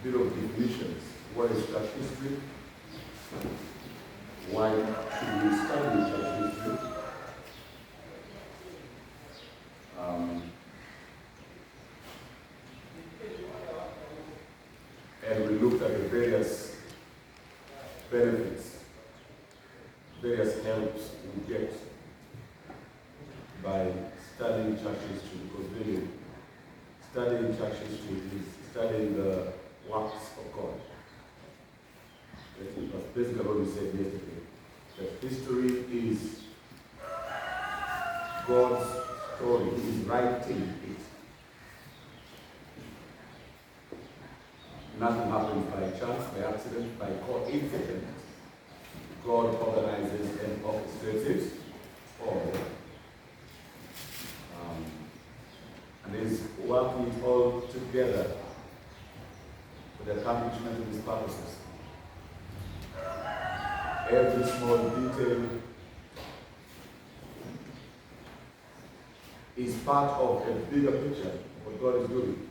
bit of definitions. What is church history? Why should we study church history? And we looked at the various benefits, various helps we get by studying church history, because really, studying church history is studying the works of God. That's basically what we said yesterday, that history is God's story. He is writing it. Nothing happens by chance, by accident, by coincidence. God organizes and orchestrates it all. And is working it all together for the accomplishment of His purposes. Every small detail is part of a bigger picture of what God is doing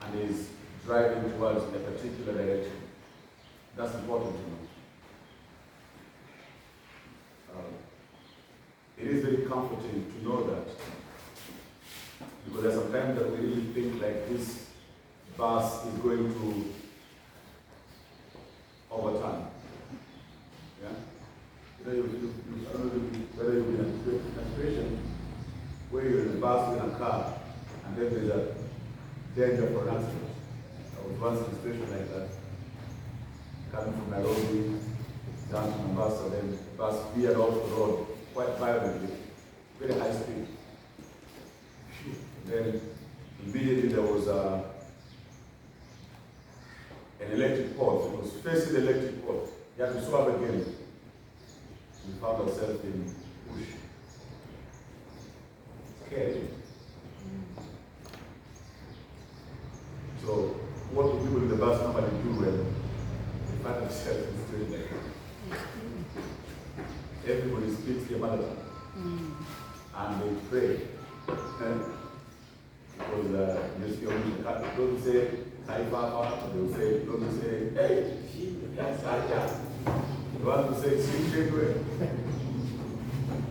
and is driving towards a particular direction. That's important to know. It is very comforting to know that, because there's sometimes that we really think like this bus is going to overturn. Yeah? I don't know whether you've been in a situation where you're in a bus in a car and then there's a danger for an accident. I was once in a situation like that, coming from Nairobi down to Mombasa, then the bus veered off the road quite violently, very high speed. Then immediately there was an electric pole. It was facing the electric pole. You had to swap again. We found ourselves in bush. Scary. So what do people in the bus normally do when they find themselves in the street like that? Everybody speaks their mother tongue. And they pray. Because don't say Hi Papa, they'll say, don't say, hey, that's Aja. You want to say Sing Shekwe.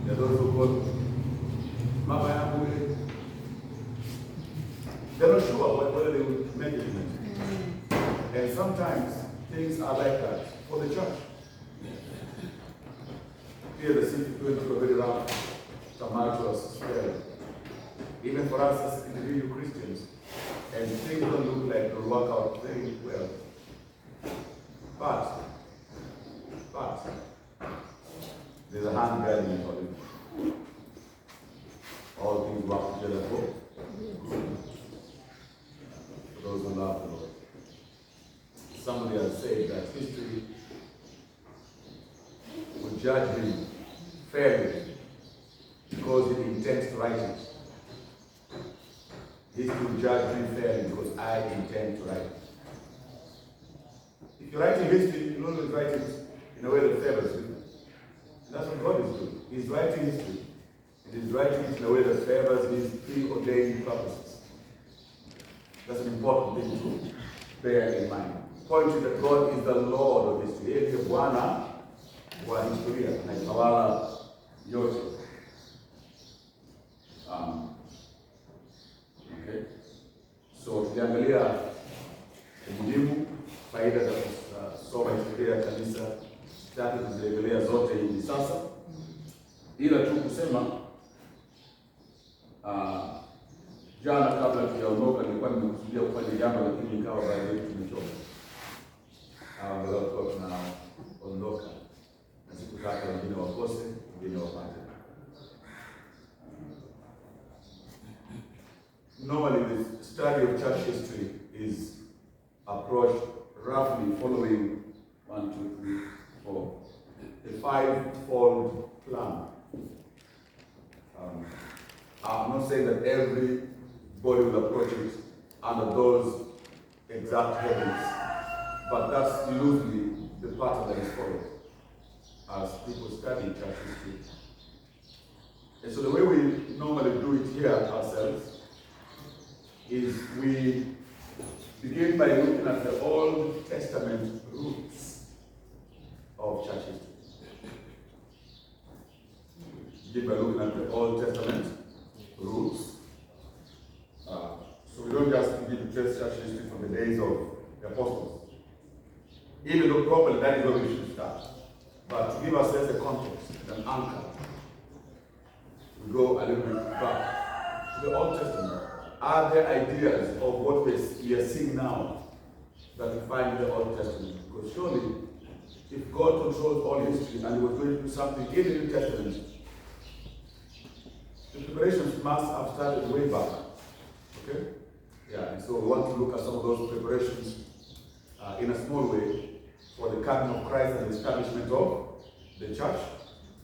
There are those who call Mama Yamwe. They're not sure whether they will make it. And sometimes things are like that for the church. Here the city is going through a very rough, tumultuous spell. Even for us as individual Christians, and things don't look like they'll work out very well. But there's a hand guiding it for them. All things work together for those who love the Lord. Somebody has said that history will judge him fairly because he intends to write it. History will judge me fairly because I intend to write it. If you're writing history, you always write it in a way that favors you. And that's what God is doing. He's writing history. And He's writing it in a way that favors His preordained purposes. That's an important thing to bear in mind. Point to that God is the Lord of history. Yeye ndiye Bwana wa historia na itawala yote. Okay. So tukiangalia umuhimu, faida za kusoma historia ya kanisa, sitaki kuzirejelea zote hivi sasa, ila tu kusema jana kabla tujaondoka nilikuwa nimekusudia kufanya jambo, lakini ikawa baadaye tumechoka. Angalau kwa tunaondoka na sikutaka wengine wakose, wengine wapate. Normally, the study of church history is approached roughly following 1, 2, 3, 4, a five-fold plan. I'm not saying that everybody will approach it under those exact headings, but that's loosely the pattern that is followed as people study church history. And so the way we normally do it here ourselves is we begin by looking at the Old Testament roots of church history. Begin by looking at the Old Testament roots. So we don't just begin to trace church history from the days of the apostles. Even though probably that is where we should start. But to give ourselves a context, an anchor, we go a little bit back to the Old Testament. Are there ideas of what we are seeing now that we find in the Old Testament? Because surely, if God controls all history and He was going to do something in the New Testament, the preparations must have started way back. Okay? Yeah, and so we want to look at some of those preparations in a small way for the coming of Christ and the establishment of the church,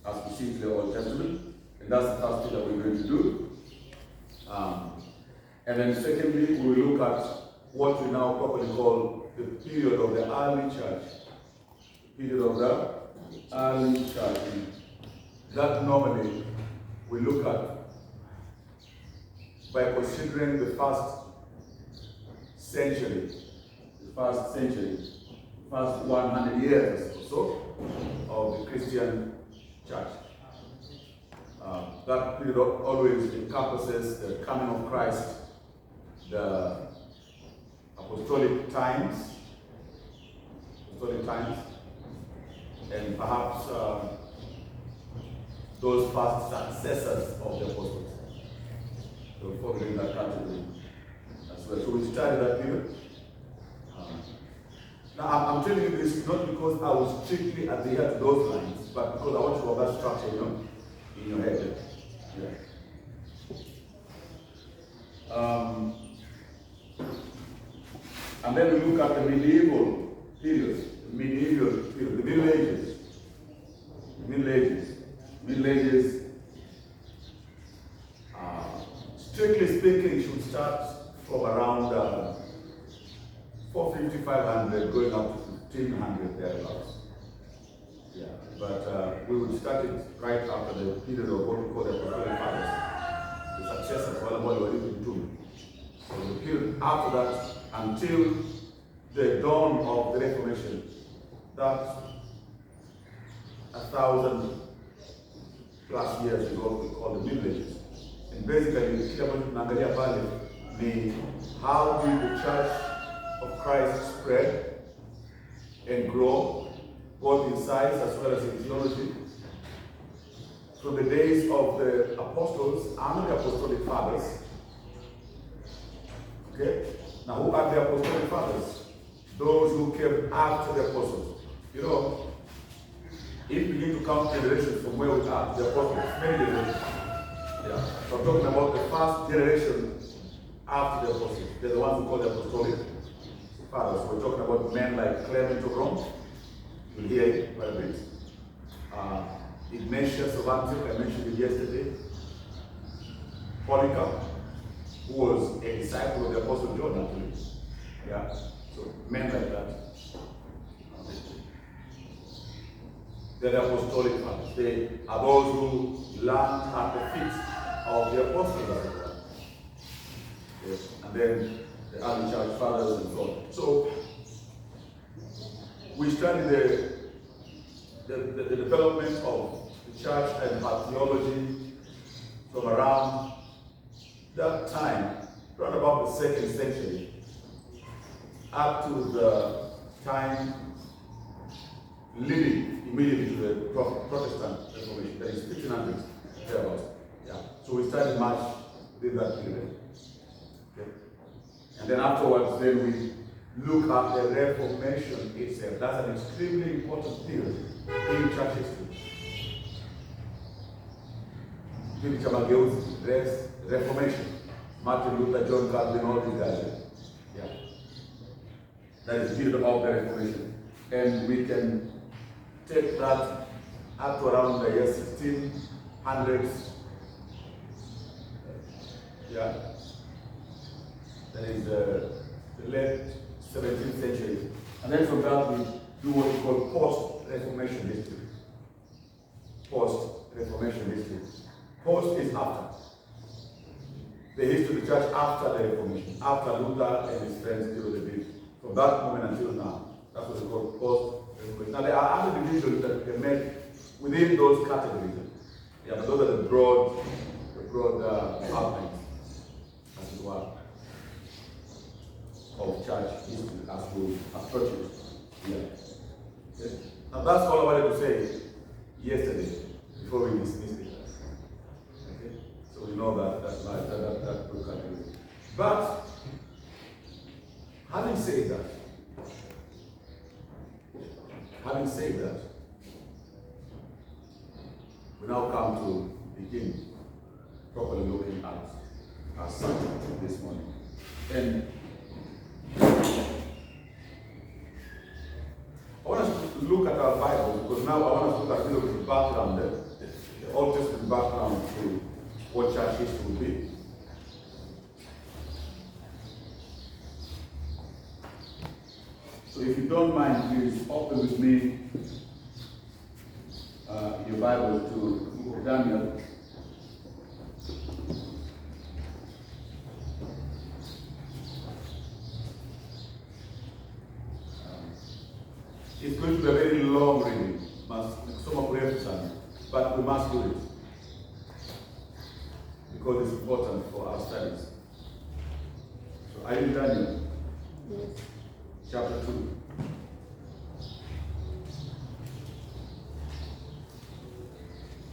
as we see in the Old Testament. And that's the first thing that we're going to do. And then secondly, we will look at what we now properly call the period of the early church. The period of the early church. That normally we look at by considering the first century, first 100 years or so of the Christian church. That period always encompasses the coming of Christ, the apostolic times, and perhaps those first successors of the apostles. So we fall in that category as well. So we studied that period. Now I'm telling you this not because I was strictly adhere to those lines, but because I want you to have that structure, in your head. Yeah. And then we look at the medieval period, the Middle Ages. Middle Ages, strictly speaking, should start from around 450, 500, going up to 1500 thereabouts. Yeah, but we would start it right after the period of what we call the Apostolic Fathers, the successors of what we were living to. So the period after that, until the dawn of the Reformation, that's 1,000 plus years is what we call the Middle Ages. And basically, how did the Church of Christ spread and grow, both in size as well as in theology, from the days of the apostles and the apostolic fathers. Okay? Now, who are the apostolic fathers? Those who came after the apostles. If you begin to count generations from where we are, the apostles, many generations. Yeah. So I'm talking about the first generation after the apostles. They're the ones who call the apostolic fathers. We're talking about men like Clement of Rome. You'll hear it quite a bit. Ignatius of Antioch, I mentioned it yesterday. Polycarp, who was a disciple of the Apostle John, actually. Yeah. So men like that. They're the apostolic fathers. They are those who learned at the feet of the apostles. Yes. And then the early church fathers and so on. So we study the development of the church and her theology from around that time, around about the 2nd century, up to the time leading immediately to the Protestant Reformation, that is 1500s, thereabouts. Yeah. So we started much within that period. Okay. And then afterwards, then we look at the Reformation itself. That's an extremely important period in church history. Reformation. Martin Luther, John Calvin, all these guys. Yeah. That is the period of the Reformation. And we can take that up to around the year 1600s. Yeah. That is the late 17th century. And then from that we do what we call post-Reformation history. Post-Reformation history. Post is after. the history of the church after the Reformation, after Luther and his friends did what they did. From that moment until now, that's what they call post-Reformation. Now there are other divisions that can make within those categories. Yeah, but those are the broad outlines, as it were, of church history as we approach it. Yeah. Okay. Now that's all I wanted to say yesterday before we dismiss it. Okay? So we know that book category. But having said that, we now come to begin properly looking at our subject this morning. And I want us to look at our Bible because now I want us to look at a little bit of background, the Old Testament background to what church history will be. So if you don't mind, please open with me your Bible to the book of Daniel. It's going to be a very long reading, some of repetition, but we must do it because it's important for our studies. So are you in Daniel? Yes. Chapter 2.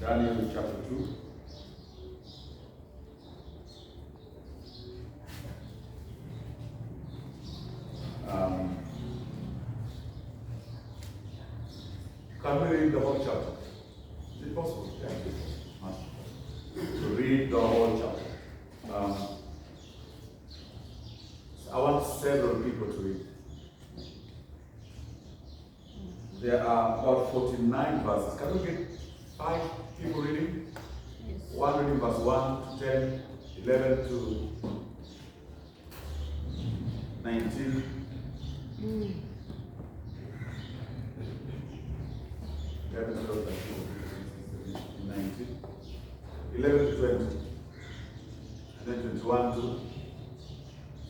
Daniel chapter 2. Can we read the whole chapter? Is it possible? Yeah. To read the whole chapter. I want several people to read. There are about 49 verses. Can we get 5 people reading? Yes. One reading verse 1 to 10, 11 to 19. 11 to 19. 11 to 20. And then 21 to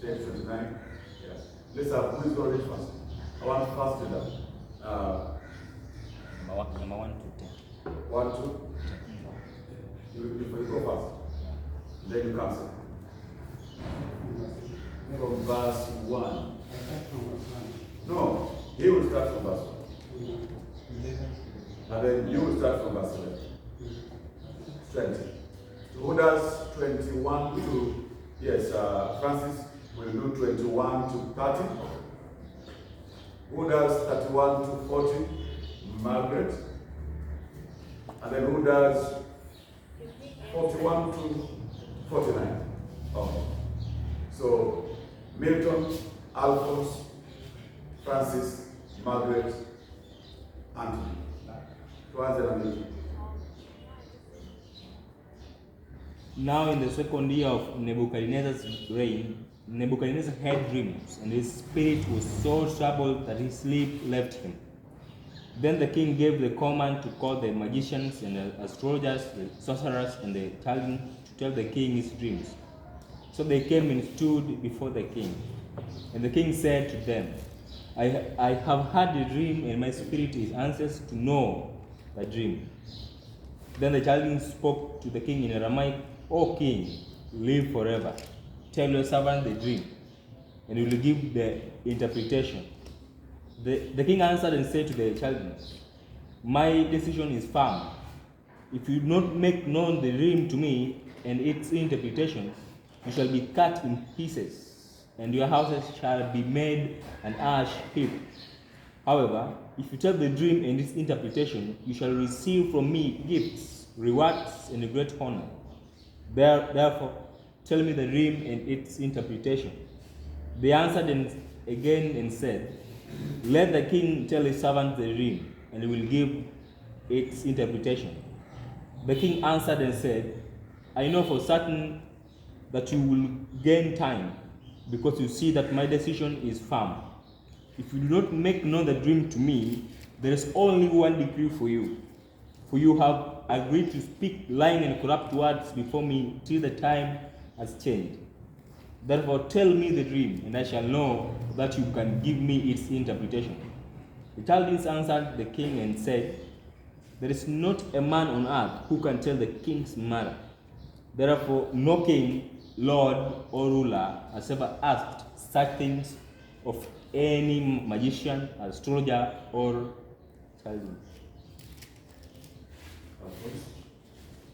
29. Yes. Let's have who is going to read first? I want first to that. Number 1 to 10. 1 to? You go first. Then you come second. From verse 1. No, he will start from verse 1. And then you will start from verse 11. 20. So who does 21 to, yes, Francis will do 21 to 30. Who does 31 to 40? Margaret. And then who does 41 to 49? Okay. So Milton, Alphonse, Francis, Margaret, Anthony. Now in the second year of Nebuchadnezzar's reign, Nebuchadnezzar had dreams, and his spirit was so troubled that his sleep left him. Then the king gave the command to call the magicians and the astrologers, the sorcerers, and the Chaldeans to tell the king his dreams. So they came and stood before the king. And the king said to them, I have had a dream, and my spirit is anxious to know the dream. Then the Chaldeans spoke to the king in Aramaic, O king, live forever. Tell your servant the dream, and he will give the interpretation. The king answered and said to the Chaldeans, my decision is firm. If you do not make known the dream to me and its interpretation, you shall be cut in pieces, and your houses shall be made an ash heap. However, if you tell the dream and its interpretation, you shall receive from me gifts, rewards, and great honor. Therefore, tell me the dream and its interpretation. They answered again and said, let the king tell his servant the dream, and he will give its interpretation. The king answered and said, I know for certain that you will gain time, because you see that my decision is firm. If you do not make known the dream to me, there is only one decree for you. For you have agreed to speak lying and corrupt words before me till the time has changed. Therefore tell me the dream, and I shall know that you can give me its interpretation. The Chaldeans answered the king and said, there is not a man on earth who can tell the king's matter. Therefore no king, lord, or ruler has ever asked such things of any magician, astrologer, or Chaldean.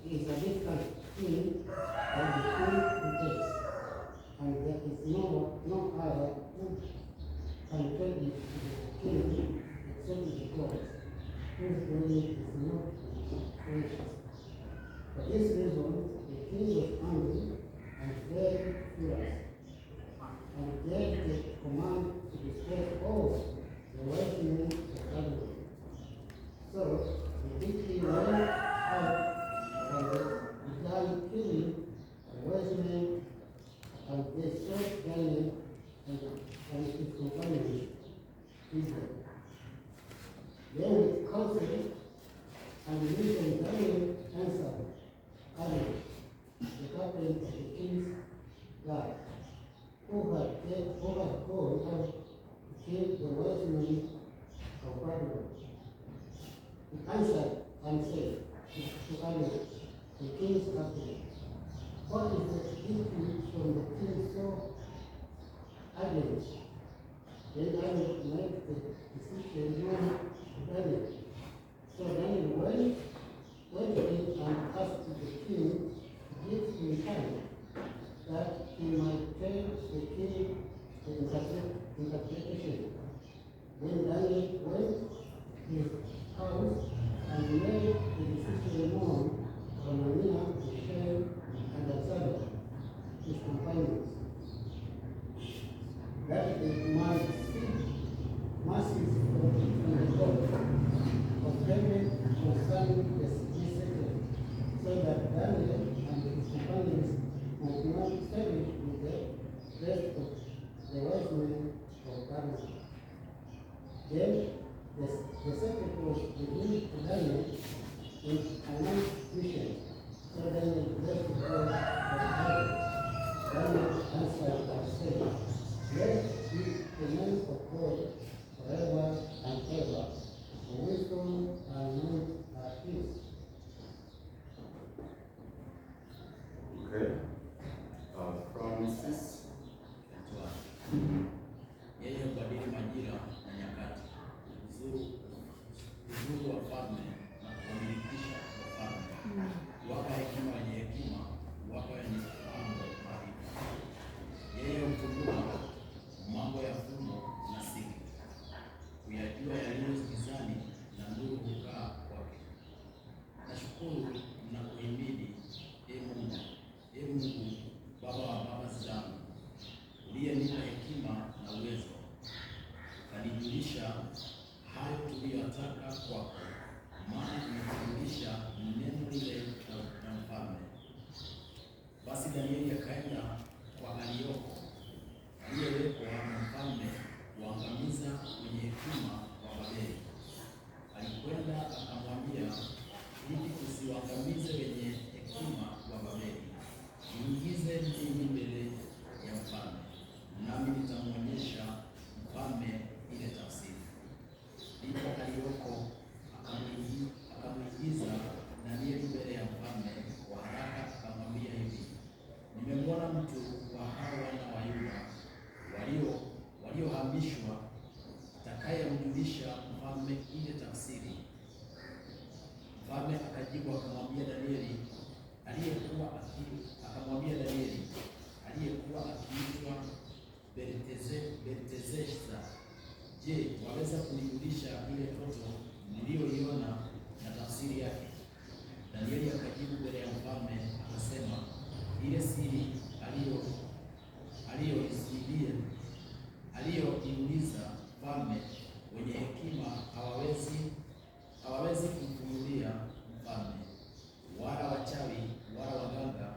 It is a difficult thing that the king takes, and there is no other who can tell it to the king except the God, whose glory is not gracious. For this reason, the king was angry and very furious, and gave the command to destroy all the wise men of Babylon. So the decree went out, and they began killing the wise men, and they struck Daniel and his companions with them. Then with counsel and wisdom, Daniel answered Arioch, the captain of the king's guard, who had gone out to kill the wise men of Babylon. He answered and said to Arioch, the king's captain, what is the decree from the king so urgent? Then Arioch made the decision known to Daniel. So Daniel went in and asked the king to give him time, that he might tell the king the interpretation. Then Daniel went to his house and made the decision known to Hananiah, Mishael, and Azariah, his companions, that they might seek mercies from the God of heaven concerning this secret, so that Daniel and his companions might not perish with the rest of the wise men of Babylon. Then the secret was revealed to Daniel in a night vision. So Daniel blessed the God of heaven. Daniel answered and said, blessed be the name of God forever and ever. For wisdom and knowledge are his. Okay. Francis. Yeye hubadili majira na nyakati, huzuru wafalme na kuwamilikisha wafalme, huwapa hekima wenye hekima, huwapa wenye ufahamu maarifa. Yeye hufumbua mambo ya fumbo na siri, kuyajua yaliyo gizani, na nuru hukaa kwake. Nashukuru na kuhimidi, Ee Mungu, Baba wa baba zangu, uliyenipa hekima na uwezo, ukanijulisha hayo tuliyotaka kwako, maana umefundisha neno lile la mfalme. Basi Danieli akaenda kwa Arioko, aliyewekwa na mfalme kuangamiza wenye hekima wa Babeli. Alikwenda akamwambia, ili usiwaangamize wenye hekima wa Babeli, niingize mimi mbele ya mfalme, nami nitamwonyesha mfalme ile tafsiri. Ndipo Arioko akamwingiza Danieli mbele ya mfalme kwa haraka, akamwambia hivi, nimemwona mtu wa hao wana wa Yuda waliohamishwa, atakayemjulisha mfalme ile tafsiri. Mfalme akajibu akamwambia Danieli aliyekuwa akiitwa Belteshaza, je, waweza kunijulisha ile ndoto niliyoiona na tafsiri yake? Danieli akajibu mbele ya mfalme akasema, ile siri aliyoiuliza mfalme, wenye hekima hawawezi kumfunulia mfalme, wala wachawi, wala waganga,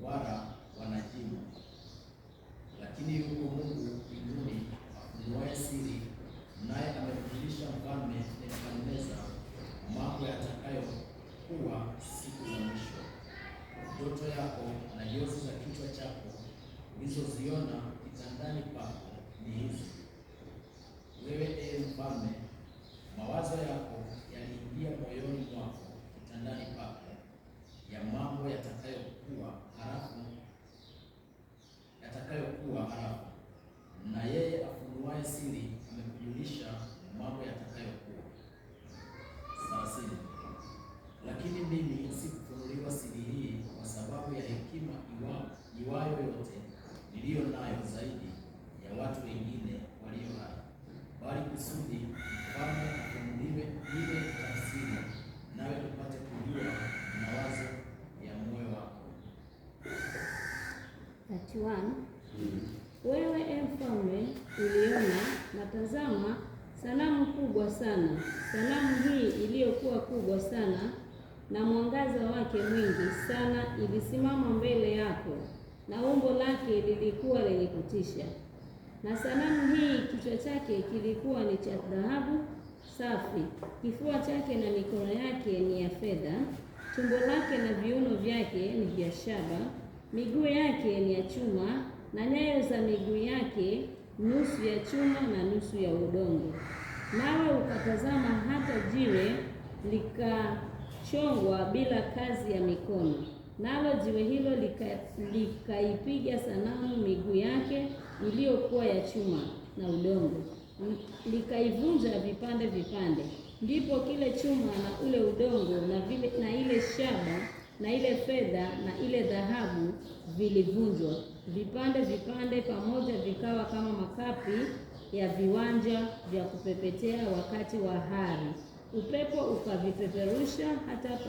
wala wanajimu, lakini yuko Mungu mbinguni afunuaye siri, naye amemjulisha mfalme ulizoziona kitandani pako ni hizi. Wewe mfalme, mawazo yako yaliingia moyoni mwako kitandani pako ya mambo yatakayokuwa harafu, na yeye afunuaye siri amekujulisha mambo yatakayokuwa. 30. Lakini mimi sikufunuliwa siri hii kwa sababu ya hekima iwayo yote niliyo nayo zaidi ya watu wengine walio hai, bali kusudi mfalme afunuliwe ile tafsiri, nawe upate kujua mawazo ya moyo wako. 31. Wewe mfalme uliona, na tazama, sanamu kubwa sana. Sanamu hii iliyokuwa kubwa sana na mwangaza wake mwingi sana ilisimama mbele yako, na umbo lake lilikuwa lenye kutisha. Na sanamu hii kichwa chake kilikuwa ni cha dhahabu safi, kifua chake na mikono yake ni ya fedha, tumbo lake na viuno vyake ni vya shaba, miguu yake ni ya chuma, na nyayo za miguu yake nusu ya chuma na nusu ya udongo. Nawe ukatazama hata jiwe likachongwa bila kazi ya mikono, nalo jiwe hilo likaipiga sanamu miguu yake iliyokuwa ya chuma na udongo, likaivunja vipande vipande. Ndipo kile chuma na ule udongo na ile shaba na ile fedha na ile dhahabu vilivunjwa vipande vipande pamoja, vikawa kama makapi ya viwanja vya kupepetea wakati wa hari. Upepo ukavipeperusha hata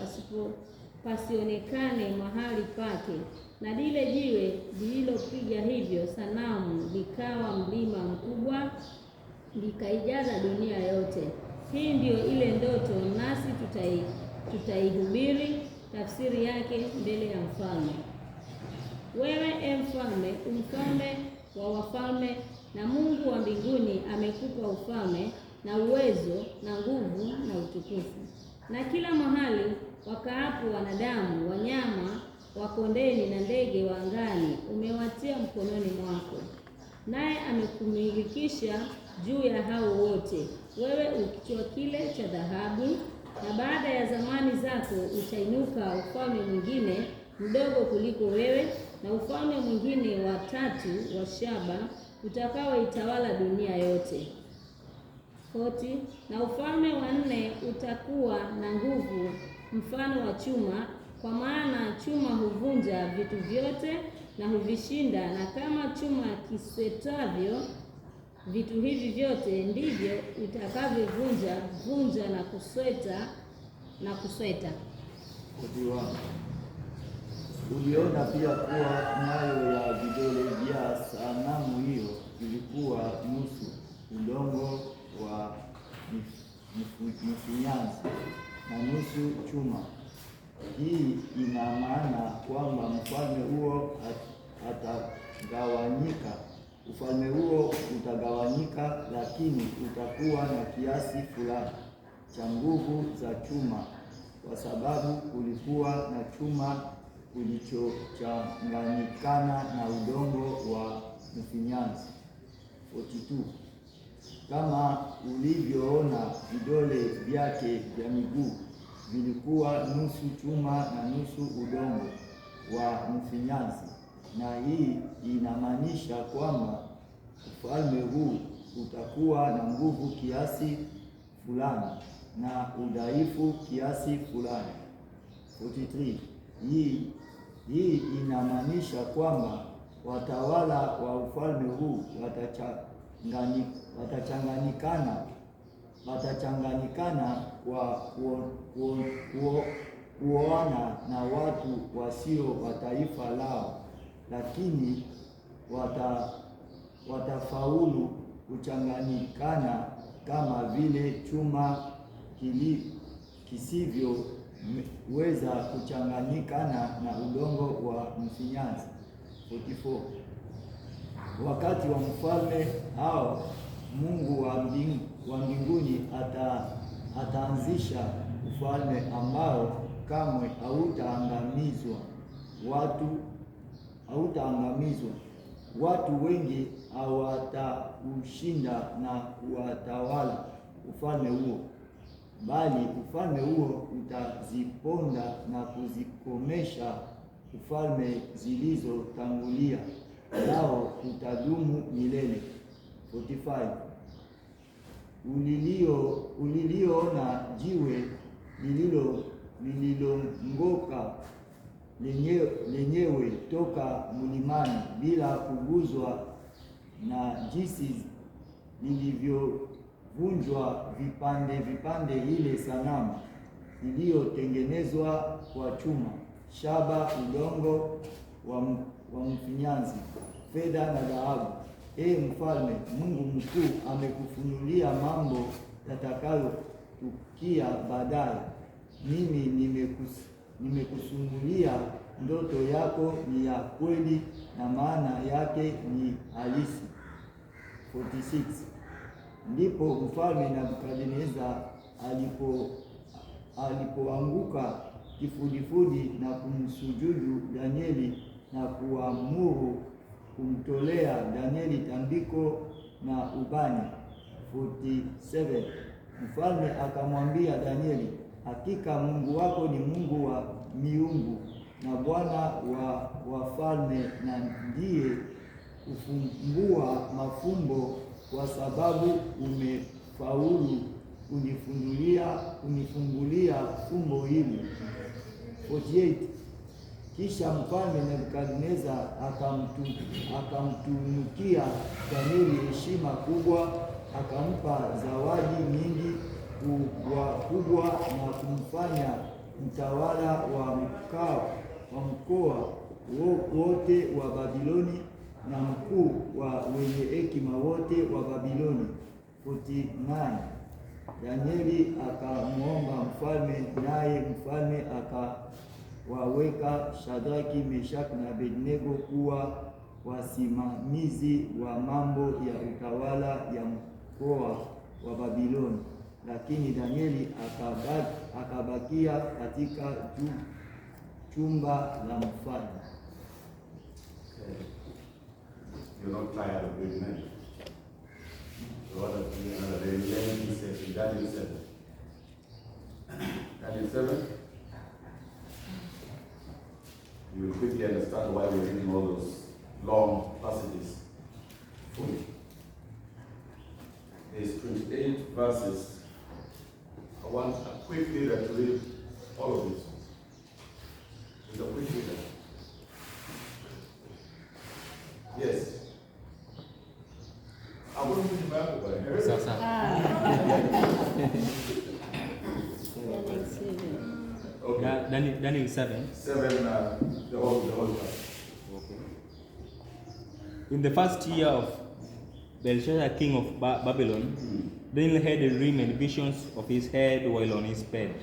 pasionekane mahali pake, na lile jiwe lililopiga hivyo sanamu likawa mlima mkubwa, likaijaza dunia yote. Hii ndiyo ile ndoto, nasi tutaihubiri tafsiri yake mbele ya mfalme. Wewe mfalme, mfalme wa wafalme, na Mungu wa mbinguni amekupa ufalme na uwezo na nguvu na utukufu. Na kila mahali wakaapo wanadamu, wanyama wa kondeni na ndege wa angani umewatia mkononi mwako, naye amekumilikisha juu ya hao wote. Wewe ukichwa kile cha dhahabu, na baada ya zamani zako utainuka ufalme mwingine mdogo kuliko wewe, na ufalme mwingine wa tatu wa shaba utakaoitawala dunia yote. 40. Na ufalme wa 4 utakuwa na nguvu mfano wa chuma, kwa maana chuma huvunja vitu vyote na huvishinda, na kama chuma kiswetavyo vitu hivi vyote, ndivyo utakavyovunja na kusweta. 41. Uliona pia kuwa nyayo ya vidole vya sanamu hiyo ilikuwa nusu udongo wa mfinyanzi na nusu chuma. Hii ina maana kwamba mfalme huo atagawanyika. Ufalme huo utagawanyika, lakini utakuwa na kiasi fulani cha nguvu za chuma, kwa sababu kulikuwa na chuma kilichochanganyikana na udongo wa mfinyanzi. 42. Kama ulivyoona vidole vyake vya miguu vilikuwa nusu chuma na nusu udongo wa mfinyanzi, na hii inamaanisha kwamba ufalme huu utakuwa na nguvu kiasi fulani na udhaifu kiasi fulani. 43. Hii inamaanisha kwamba watawala wa ufalme huu watachanganyikana kwa kuoana na watu wasio wa taifa lao, lakini watafaulu kuchanganyikana kama vile chuma kisivyoweza kuchanganyikana na udongo wa mfinyanzi. 44. Wakati wa mfalme hao, Mungu wa mbinguni ataanzisha ufalme ambao hautaangamizwa. watu wengi hawataushinda na kuwatawala ufalme huo, bali ufalme huo utaziponda na kuzikomesha ufalme zilizotangulia, nao utadumu milele. 45. Uliliona jiwe lililongoka lenyewe toka mlimani bila kuguzwa, na jinsi lilivyovunjwa vipande vipande ile sanamu iliyotengenezwa kwa chuma, shaba, udongo wa mfinyanzi, fedha na dhahabu. Mfalme, Mungu mkuu amekufunulia mambo yatakayotukia baadaye. Mimi nimekusimulia ndoto yako ni ya kweli na maana yake ni halisi. 46. Ndipo mfalme Nebukadneza alipoanguka kifudifudi na kumsujudu Danieli na kuamuru kumtolea Danieli tambiko na ubani. 47. Mfalme akamwambia Danieli, hakika Mungu wako ni Mungu wa miungu na Bwana wa wafalme, na ndiye kufumbua mafumbo, kwa sababu umefaulu unifungulia fumbo hili. 48. Kisha mfalme Nebukadneza akamtunukia Danieli heshima kubwa, akampa zawadi nyingi kubwa na kumfanya mtawala wa mkoa wote wa Babiloni na mkuu wa wenye hekima wote wa Babiloni. 49. Danieli akamwomba mfalme, naye mfalme akawaweka Shadraki, Meshaki na Abednego kuwa wasimamizi wa mambo ya utawala ya mkoa wa Babiloni, lakini Danieli akabakia katika chumba la mfalme. You're not tired of doing that. So what another day, he says in Daniel 7. Daniel 7. You will quickly understand why we're reading all those long passages fully. There's 28 verses. I want a quick reader to read all of this. It's a quick reader. Yes. I wouldn't read the Bible, but I heard it. Okay. Daniel 7. 7, the whole chapter. Okay. In the first year of Belshazzar, king of Babylon, Daniel had a dream and visions of his head while on his bed.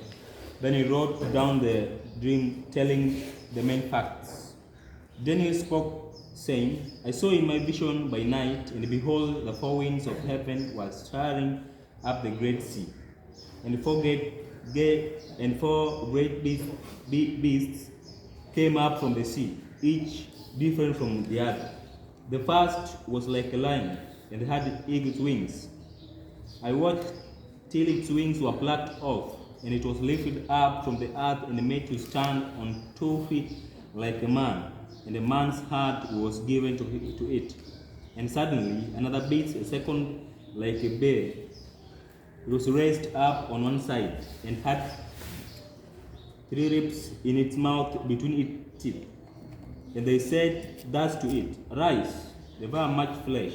Then he wrote down the dream, telling the main facts. Daniel spoke, saying, I saw in my vision by night, and behold, the four winds of heaven were stirring up the great sea, and four great beasts came up from the sea, each different from the other. The first was like a lion, and had eagle's wings. I watched till its wings were plucked off, and it was lifted up from the earth and made to stand on 2 feet like a man, and a man's heart was given to it. And suddenly another beast, a second like a bear, it was raised up on one side, and had 3 ribs in its mouth between its teeth. And they said thus to it, Arise, devour much flesh.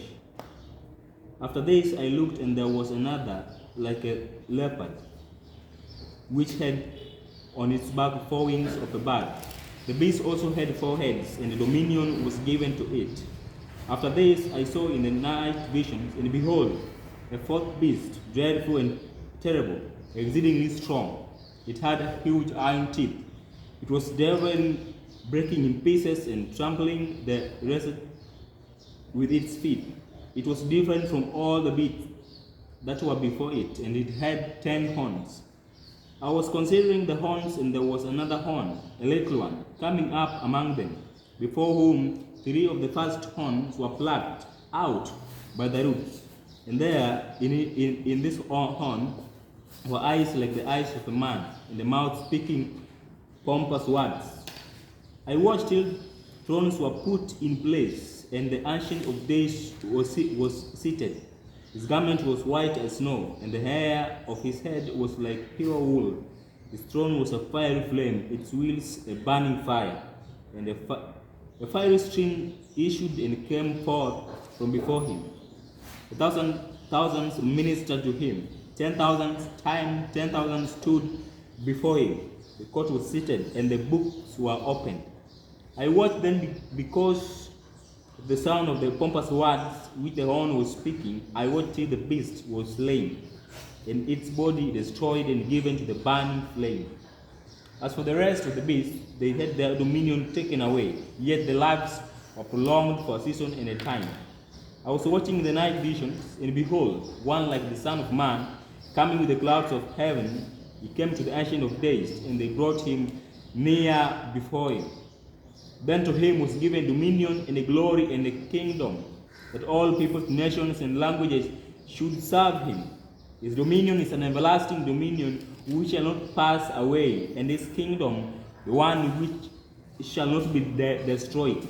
After this I looked, and there was another like a leopard, which had on its back 4 wings of a bird. The beast also had 4 heads, and the dominion was given to it. After this I saw in the night visions, and behold, a 4th beast, dreadful and terrible, exceedingly strong. It had huge iron teeth. It was devouring, breaking in pieces, and trampling the rest with its feet. It was different from all the beasts that were before it, and it had 10 horns. I was considering the horns, and there was another horn, a little one, coming up among them, before whom 3 of the first horns were plucked out by the roots, and there in this horn were eyes like the eyes of a man, and the mouth speaking pompous words. I watched till thrones were put in place, and the Ancient of Days was seated. His garment was white as snow, and the hair of his head was like pure wool. His throne was a fiery flame, its wheels a burning fire, and a fiery stream issued and came forth from before him. 1,000 ministered to him. 10,000 times 10,000 stood before him. The court was seated, and the books were opened. I watched then because of the sound of the pompous words which the horn was speaking. I watched till the beast was slain, and its body destroyed and given to the burning flame. As for the rest of the beasts, they had their dominion taken away, yet their lives were prolonged for a season and a time. I was watching the night visions, and behold, one like the Son of Man, coming with the clouds of heaven. He came to the Ancient of Days, and they brought him near before him. Then to him was given dominion and a glory and a kingdom, that all peoples, nations, and languages should serve him. His dominion is an everlasting dominion which shall not pass away, and his kingdom the one which shall not be destroyed.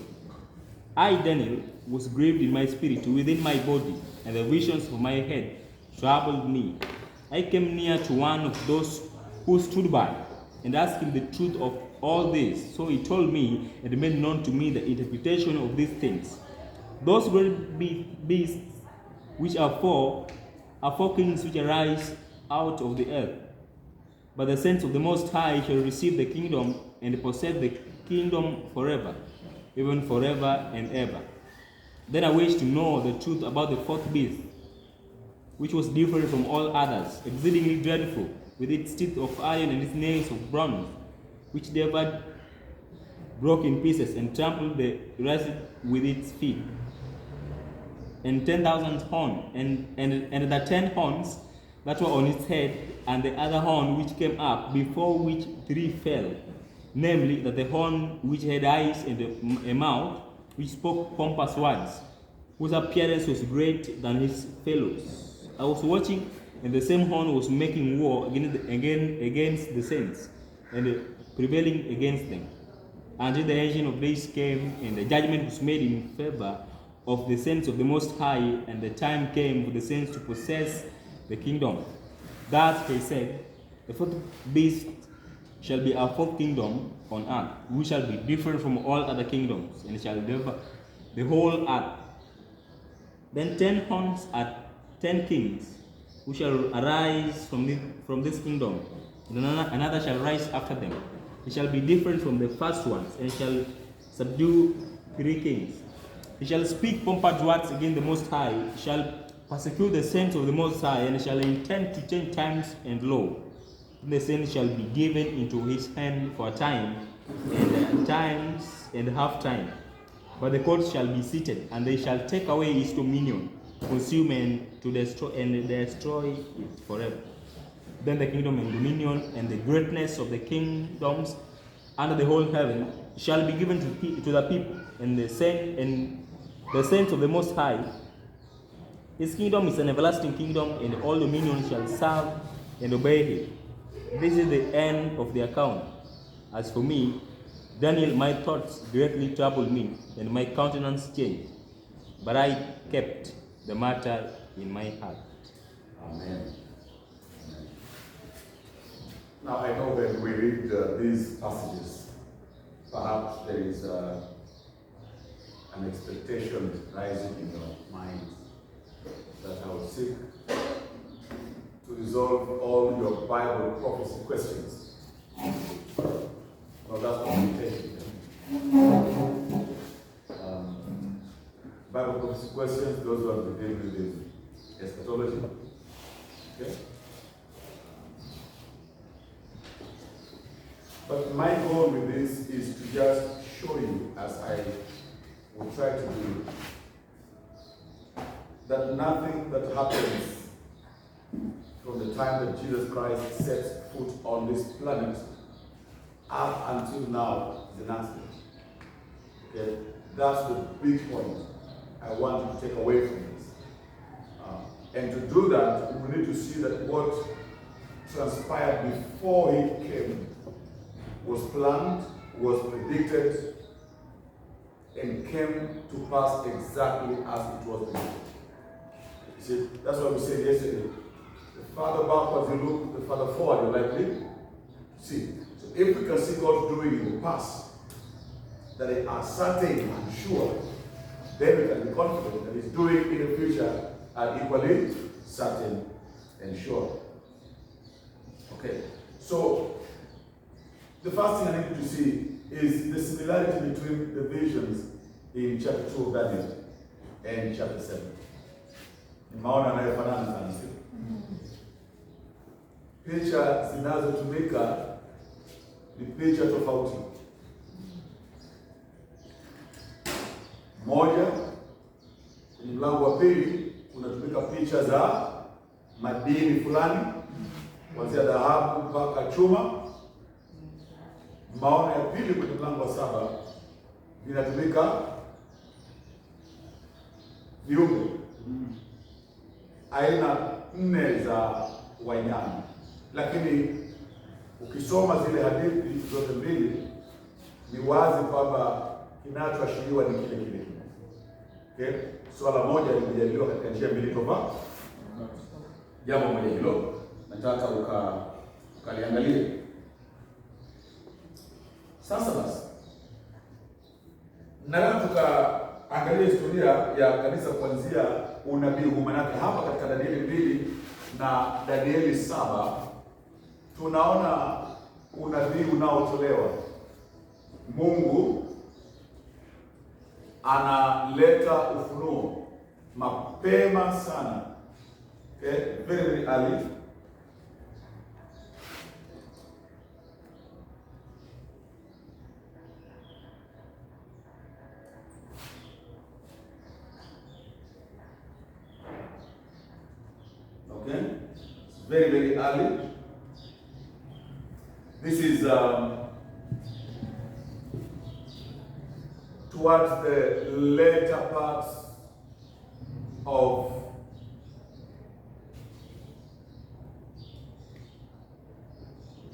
I, Daniel, was grieved in my spirit within my body, and the visions of my head troubled me. I came near to one of those who stood by, and asked him the truth of all this. So he told me and made known to me the interpretation of these things. Those great beasts which are four kings which arise out of the earth. But the saints of the Most High shall receive the kingdom and possess the kingdom forever, even forever and ever. Then I wished to know the truth about the fourth beast, which was different from all others, exceedingly dreadful, with its teeth of iron and its nails of bronze, which David broke in pieces and trampled the rest with its feet. And 10,000 horns, and the 10 horns that were on its head, and the other horn which came up, before which 3 fell, namely, that the horn which had eyes and a mouth, which spoke pompous words, whose appearance was greater than his fellows. I was watching, and the same horn was making war against the saints, and prevailing against them, until the Ancient of Days came, and the judgment was made in favor of the saints of the Most High, and the time came for the saints to possess the kingdom. Thus he said, the fourth beast shall be a fourth kingdom on earth, which shall be different from all other kingdoms, and shall devour the whole earth. Then 10 horns are 10 kings, who shall arise from this kingdom, and another shall rise after them. He shall be different from the first ones, and shall subdue 3 kings. He shall speak pompous words against the Most High, shall persecute the saints of the Most High, and shall intend to change times and law. The saints shall be given into his hand for a time, and times and half time. But the court shall be seated, and they shall take away his dominion, consume and destroy it forever. Then the kingdom and dominion and the greatness of the kingdoms under the whole heaven shall be given to the people, and the saints of the Most High. His kingdom is an everlasting kingdom, and all dominions shall serve and obey him. This is the end of the account. As for me, Daniel, my thoughts greatly troubled me, and my countenance changed. But I kept the matter in my heart. Amen. Now I know that we read these passages, perhaps there is an expectation rising in your mind that I will seek to resolve all your Bible prophecy questions. Well, that's what we take. Bible prophecy questions, those who have been dealing with eschatology. Okay? But my goal with this is to just show you, as I will try to do, that nothing that happens from the time that Jesus Christ sets foot on this planet up until now is an accident. Okay? That's the big point I want you to take away from this. And to do that, we need to see that what transpired before he came was planned, was predicted, and came to pass exactly as it was predicted. You see, that's what we said yesterday. The farther backwards you look, the farther forward you're likely to see. So if we can see God doing in the past, that they are certain and sure, then we can be confident that He's doing in the future are equally certain and sure. Okay, so the first thing I need you to see is the similarity between the visions in chapter 2 of Daniel and chapter 7. Maona yanayofanana sana, sio? Picha zinazotumika ni picha tofauti. Moja, kwenye mlango wa pili kunatumika picha za madini fulani kuanzia dhahabu mpaka chuma. Maono ya pili kwenye mlango wa 7 vinatumika viumbe aina 4 za wanyama, lakini ukisoma zile hadithi zote mbili ni wazi kwamba kinachoashiriwa ni kile kile. Okay? Swala moja limejadiliwa katika njia mbili tofauti. Jambo moja hilo nataka ukaliangalie. Sasa basi, nataka tukaangalia historia ya kanisa kuanzia unabii huu. Manake hapa katika Danieli 2 na Danieli 7 tunaona unabii unaotolewa. Mungu analeta ufunuo mapema sana. Okay? Very, very early. Okay? It's very, very early. This is towards the later parts of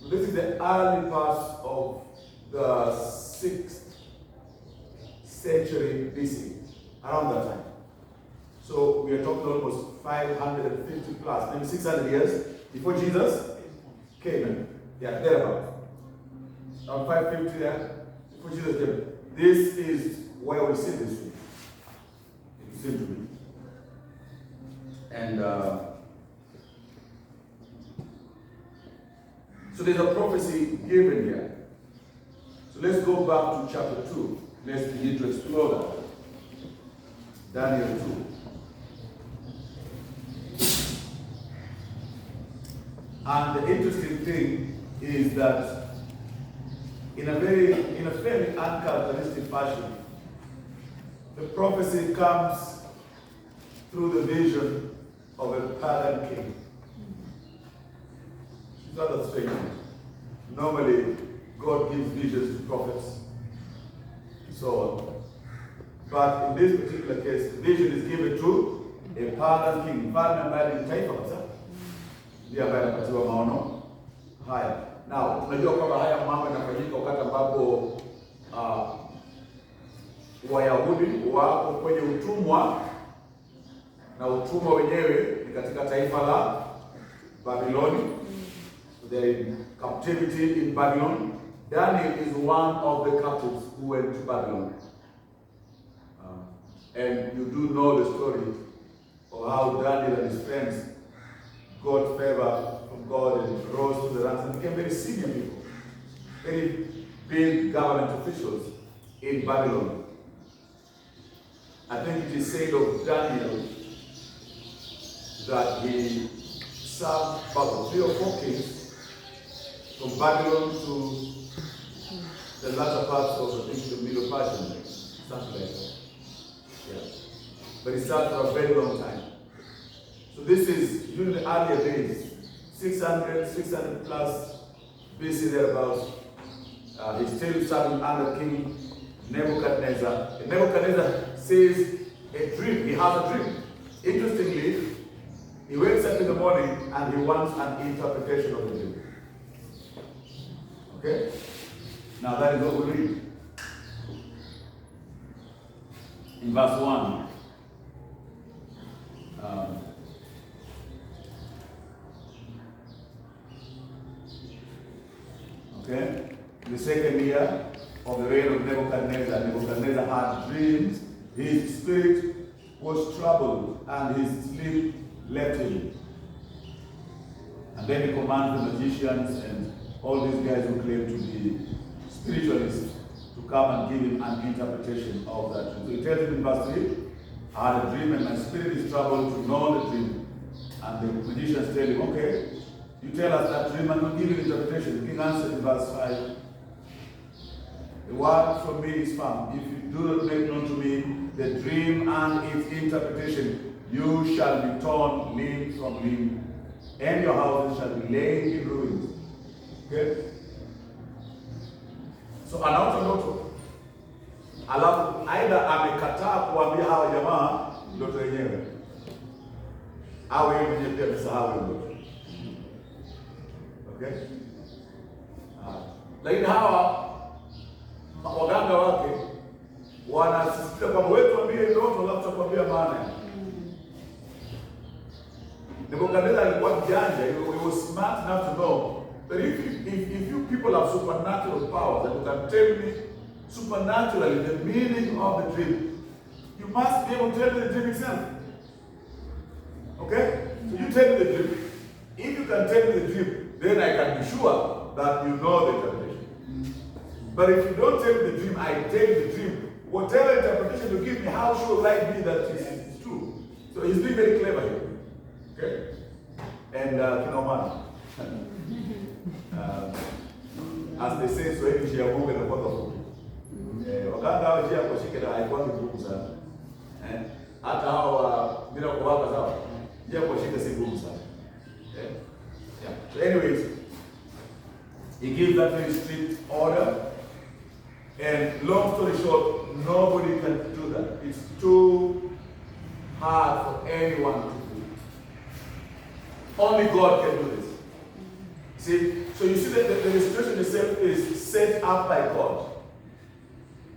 this is the early parts of the 6th century BC, around that time. So we are talking almost 550 plus, maybe 600 years before Jesus came in. Yeah, thereabout. Around 550 there, before Jesus came. This is where we see this thing. It seems to be. And so there's a prophecy given here. So let's go back to chapter 2. Let's begin to explore that. Daniel 2. And the interesting thing is that in a fairly uncharacteristic fashion, the prophecy comes through the vision of a pagan king. It's not that strange. Normally, God gives visions to prophets, and so on. But in this particular case, the vision is given to a pagan king. Mfalme ambaye ni taifa kabisa ndiye ambaye anapatiwa maono haya. Now, tunajua kwamba haya mambo yanafanyika wakati ambapo Wayahudi wako kwenye utumwa, na utumwa wenyewe ni katika taifa la Babiloni. They are in captivity in Babylon. Daniel is one of the captives who went to Babylon. And you do know the story of how Daniel and his friends got favor from God and rose to the ranks and became very senior people, very big government officials in Babylon. I think it is said of Daniel that he served about 3 or 4 kings from Babylon to the latter parts of, I think, the Middle Persian, something like that. Yeah. But he served for a very long time. So this is during the earlier days, 600 plus BC thereabouts. He's still serving under King Nebuchadnezzar. Nebuchadnezzar says a dream. He has a dream. Interestingly, he wakes up in the morning and he wants an interpretation of the dream. Okay? Now that is what we read. In verse 1. Okay? The second year of the reign of Nebuchadnezzar, Nebuchadnezzar had dreams. His spirit was troubled and his sleep left him. And then he commands the magicians and all these guys who claim to be spiritualists to come and give him an interpretation of that dream. So he tells him in verse 3, I had a dream and my spirit is troubled to know the dream. And the magicians tell him, okay, you tell us that dream and we'll give you interpretation. The king answered in verse 5, the word from me is firm. If you do not make known to me the dream and its interpretation, you shall be torn limb from limb, and your houses shall be laid in ruins. Okay? So anaota ndoto, alafu aidha amekataa kuambia hawa jamaa ndoto yenyewe, au yeye mwenyewe pia amesahau ndoto. Okay? Lakini hawa waganga wake wanasisitiza kwamba wewe tuambie ndoto alafu tutakwambia maana yake. Nebuchadnezzar alikuwa mjanja. He was smart enough to know that if you people have supernatural powers and you can tell me supernaturally the meaning of the dream, you must be able to tell me the dream itself. Okay? So you tell me the dream. If you can tell me the dream, then I can be sure that you know the interpretation. But if you don't tell me the dream, I tell you the dream. Whatever interpretation you give me, how sure will I be that it's true? So he's being very clever here. Okay? And Kinoman. As they say, so hivi njia Mungu inakuwa fupi. Wakati hao njia kwa shike na haikuwa ngumu sana. Hata hao bila kuwapa sawa. Njia kwa shike si ngumu sana. Yeah. So anyways, he gives that very strict order. And long story short, nobody can do that. It's too hard for anyone to do. Only God can do this. See, so you see that the restoration itself is set up by God,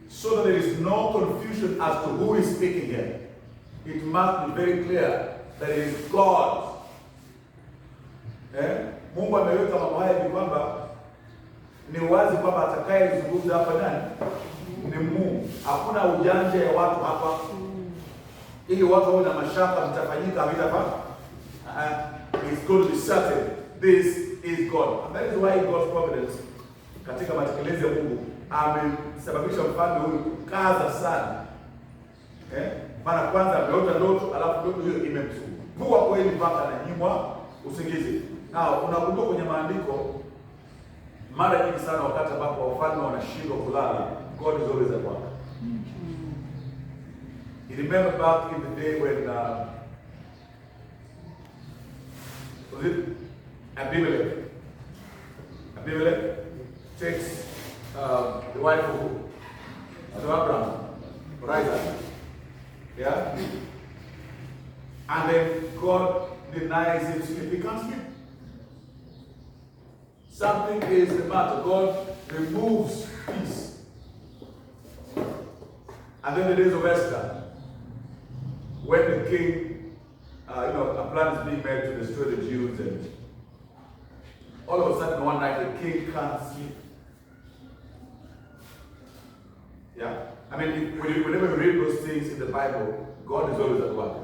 so that there is no confusion as to who is speaking here. It must be very clear that it is God. Mungu ameweka mambo haya ni kwamba ni wazi kwamba atakayezungumza hapa nani? Ni Mungu. Hakuna ujanja ya watu hapa. Ili watu wawe na mashaka mtafanyika havitafanya. It's going to be certain. This is God. And that is why God's providence katika matekelezi ya Mungu amesababisha mfalme huyu kukaza sana. Maana kwanza ameota ndoto, alafu ndoto hiyo imemsumbua kweli mpaka ananyimwa usingizi. Na unakumbuka kwenye maandiko mara nyingi sana wakati ambapo wafalme wanashindwa kulala, God is always at work. You remember back in the day when was it Abimelech takes the wife of who? So Abraham, Isaac. Yeah? And then God denies him sleep. He can't sleep. Something is the matter. God removes peace. And then the days of Esther, when the king, a plan is being made to destroy the Jews, and all of a sudden one night the king can't sleep. Yeah? I mean, whenever you read those things in the Bible, God is always at work.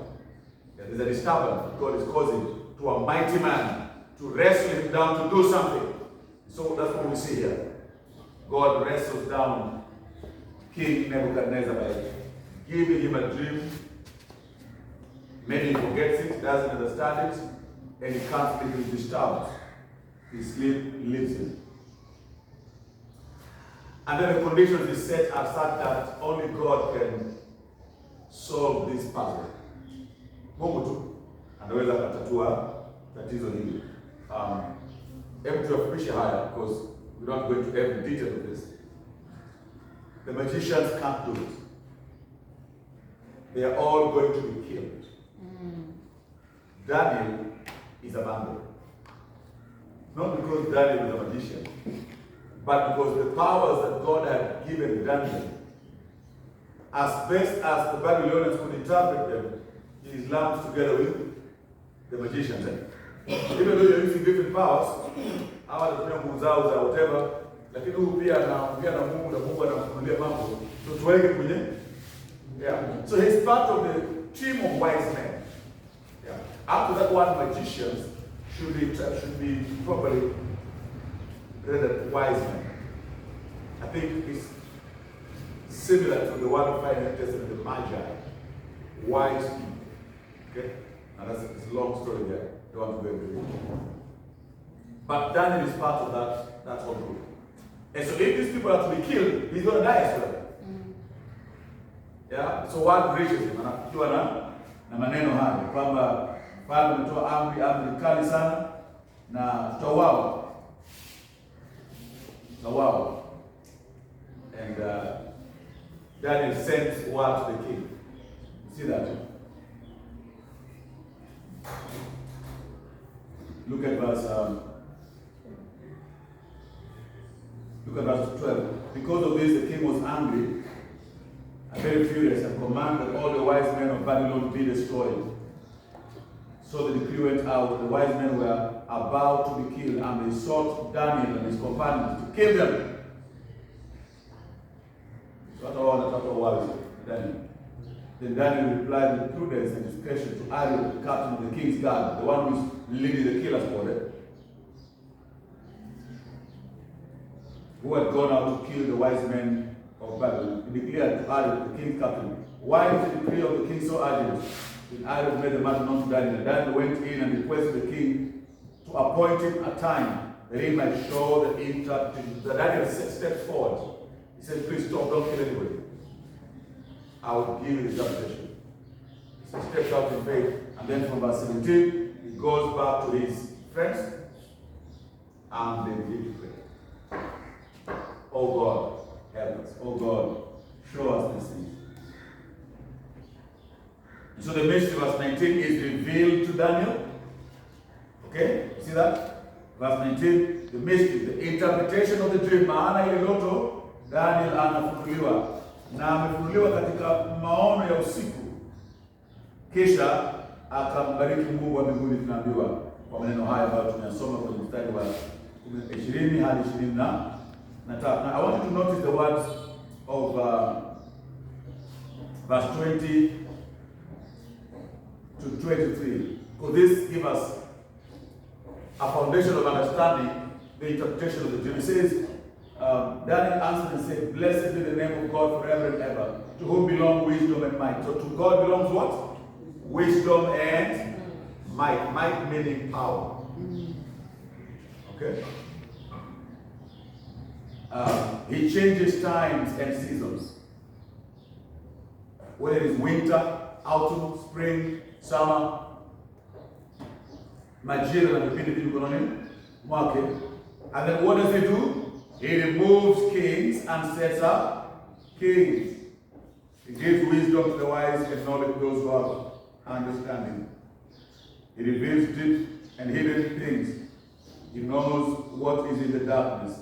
Yeah, there's a disturbance God is causing to a mighty man to wrestle him down to do something. So that's what we see here. God wrestles down King Nebuchadnezzar by giving him a dream. Maybe he forgets it, doesn't understand it, and he can't sleep, he's disturbed. His sleep leaves him. And then the conditions is set are such that only God can solve this puzzle. Mungu tu anaweza kutatua tatizo hili. Hebu tuyafupishe haya because we don't go into every detail of this. The magicians can't do it. They are all going to be killed. Daniel is abandoned. Not because Daniel is a magician, but because the powers that God had given Daniel, as best as the Babylonians could interpret them, he is lumped together with the magicians. Even though you're using different powers, hawa wanatumia nguvu zao za whatever, lakini huyu pia anaongea na Mungu na Mungu anamfunulia mambo. So tuweke kwenye, yeah. So he's part of the team of wise men. Yeah. After that one, magicians should be properly rendered wise men. I think it's similar to the one we find in the Testament, the Magi, wise people. Okay? And that's a long story there. Don't want to go into it. But Daniel is part of that whole group. And so if these people are to be killed, he's going to die as well. Yeah? So what reaches him? Anafikiwa na maneno haya kwamba Bwana ametoa amri kali sana na tutauawa. And Daniel sent word to the king. You see that? Look at verse 12. Because of this, the king was angry and very furious and commanded all the wise men of Babylon be destroyed. So the decree went out. The wise men were about to be killed, and they sought Daniel and his companions to kill them. So that's what Daniel. Then Daniel replied with prudence and discretion to Arioch, the captain of the king's guard, the one who is leading the killer squad, who had gone out to kill the wise men of Babylon. He declared to Arioch, the king's captain, "Why is the decree of the king so urgent?" Then Arioch made the matter known to Daniel. Daniel went in and requested the king to appoint him a time that he might show the interpretation. So Daniel stepped forward. He said, "Please stop, don't kill anybody. I will give you the interpretation." So he steps out in faith, and then from verse 17, he goes back to his friends, and they begin to pray. Oh God, help us. Oh God, show us these things. And so the mystery, verse 19, is revealed to Daniel. Okay, see that? Verse 19, the mystery, the interpretation of the dream. Maana ile ndoto Daniel anafunuliwa. Na amefunuliwa katika maono ya usiku. Kisha akambariki Mungu wa mbinguni, tunaambiwa kwa maneno haya ambayo tunasoma kwenye mstari wa 20 hadi 23. Now I want you to notice the words of verse 20 to 23. Because this gives us a foundation of understanding the interpretation of the dream. It says, Daniel answered and said, "Blessed be the name of God forever and ever, to whom belong wisdom and might." So to God belongs what? Wisdom and might. Might meaning power. Okay? He changes times and seasons. Whether it is winter, autumn, spring, summer, majira na vipindi vilivyo mwake. And then what does he do? He removes kings and sets up kings. He gives wisdom to the wise and knowledge to those who have understanding. He reveals deep and hidden things. He knows what is in the darkness,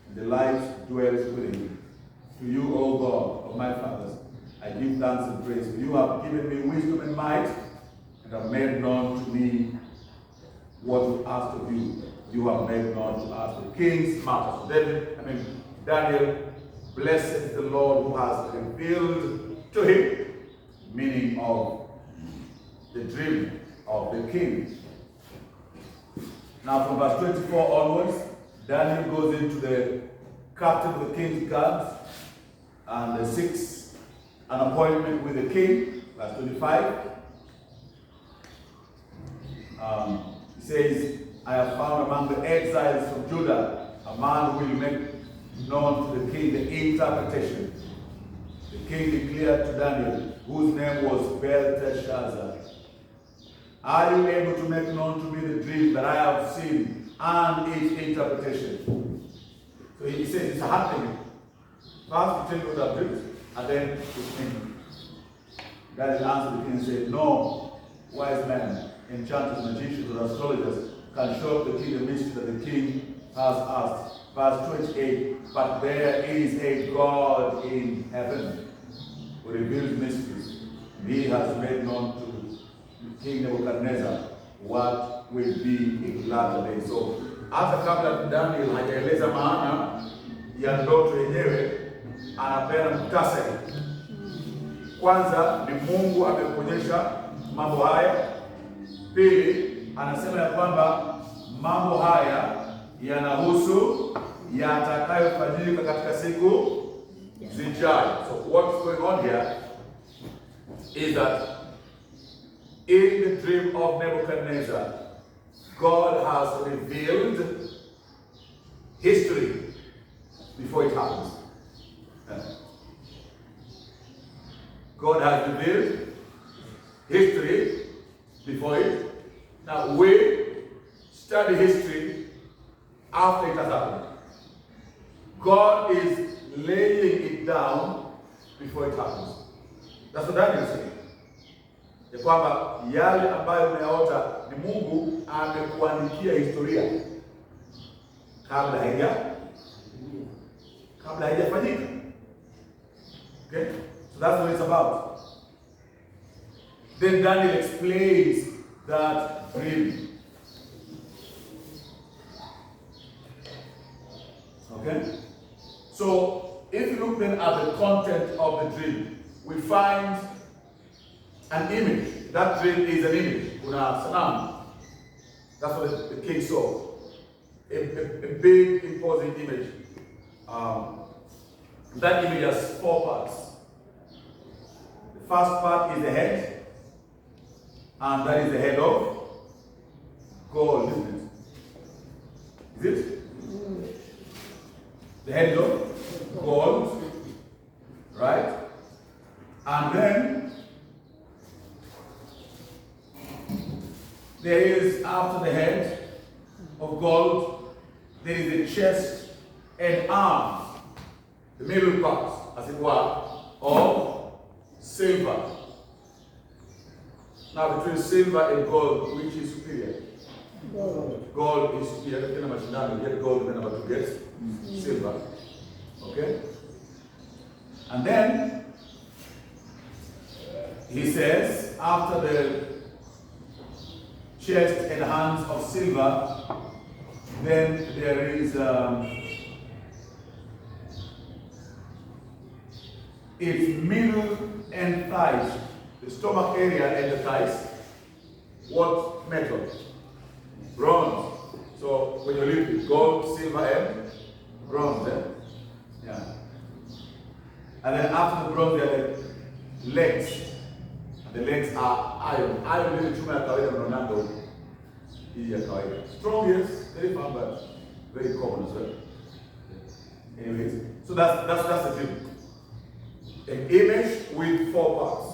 and the light dwells with him. To you, O God of my fathers, I give thanks and praise. For you have given me wisdom and might, and have made known to me what we asked of you. You have made known to us the king's matters. Daniel blesses the Lord who has revealed to him meaning of the dream of the king. Now from verse 24 onwards, Daniel goes into the captain of the king's guards and seeks an appointment with the king. Verse 25. He says, "I have found among the exiles from Judah a man who will make known to the king the interpretation." The king declared to Daniel, whose name was Belteshazzar, "Are you able to make known to me the dream that I have seen and its interpretation?" So he says it's happening. First, you tell you what I've built, and then you king. Daniel answered the king and said, no wise man, enchanters, magicians, or astrologers can show the king the mystery that the king has asked. Verse 28, but there is a God in heaven who reveals mysteries. He has made known to King Nebuchadnezzar what will be in latter days. So, hata kabla Daniel hajaeleza maana ya ndoto yenyewe, anapeana muhtasari. Kwanza ni Mungu amekuonyesha mambo haya. Pili, anasema ya kwamba mambo haya yanahusu yatakayofanyika katika siku zijazo. So what's going on here is that in the dream of Nebuchadnezzar, God has revealed history before it happens. God has revealed history before it. Now we study history after it has happened. God is laying it down before it happens. That's what Daniel is saying. Ya kwamba yale ambayo unayaota ni Mungu amekuandikia historia kabla haijafanyika. Okay? So that's what it's about. Then Daniel explains that dream. Okay? So if you look then at the content of the dream, we find an image. That dream is an image. Una sanamu. That's what the king saw. A big, imposing image. That image has 4 parts. The first part is the head, and that is the head of gold, isn't it? Is it? The head of gold, right? And then there is, after the head of gold, there is a chest and arms, the middle part, as it were, of silver. Now, between silver and gold, which is superior? Gold is superior. You get gold, then about to get silver. Okay? And then he says, after the chest and hands of silver, then there is its middle and thighs, the stomach area and the thighs. What metal? Bronze. So when you live gold, silver, and bronze, yeah. And then after the bronze, there are the legs. The legs are iron. Iron is chuma ya kawaida mnaonanga hii ya kawaida. Strong, yes, very firm, but very common as well. Anyways, so that's the dream. An image with 4 parts.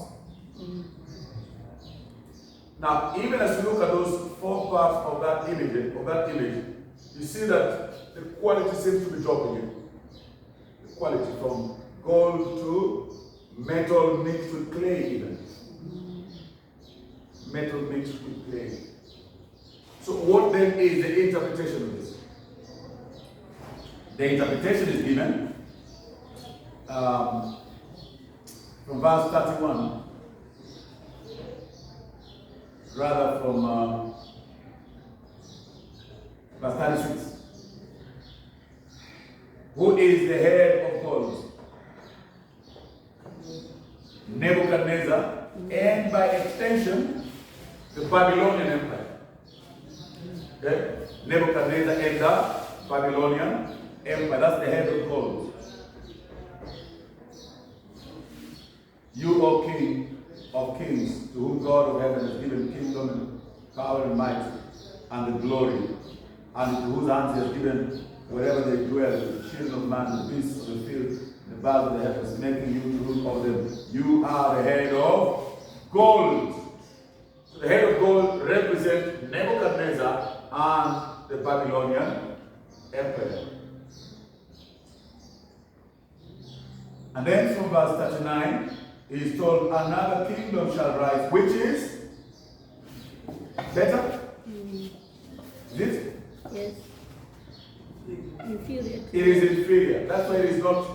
Now, even as you look at those 4 parts of that image, you see that the quality seems to be dropping in. The quality from gold to metal mixed with clay, even. Metal mixed with clay. So what then is the interpretation of this? The interpretation is given from verse 31, rather from verse 36. Who is the head of gold? Nebuchadnezzar, and by extension, the Babylonian Empire. Okay? Nebuchadnezzar and the Babylonian Empire. That's the head of gold. You, O King of kings, to whom God of heaven has given kingdom and power and might and the glory, and to whose hands he has given wherever they dwell, the children of man, the beasts of the field, the birds of the heavens, making you to rule over them. You are the head of gold. So the head of gold represents Nebuchadnezzar and the Babylonian Empire. And then from verse 39, he is told another kingdom shall rise, which is better. Is it? Yes. Inferior. It is inferior. That's why it is not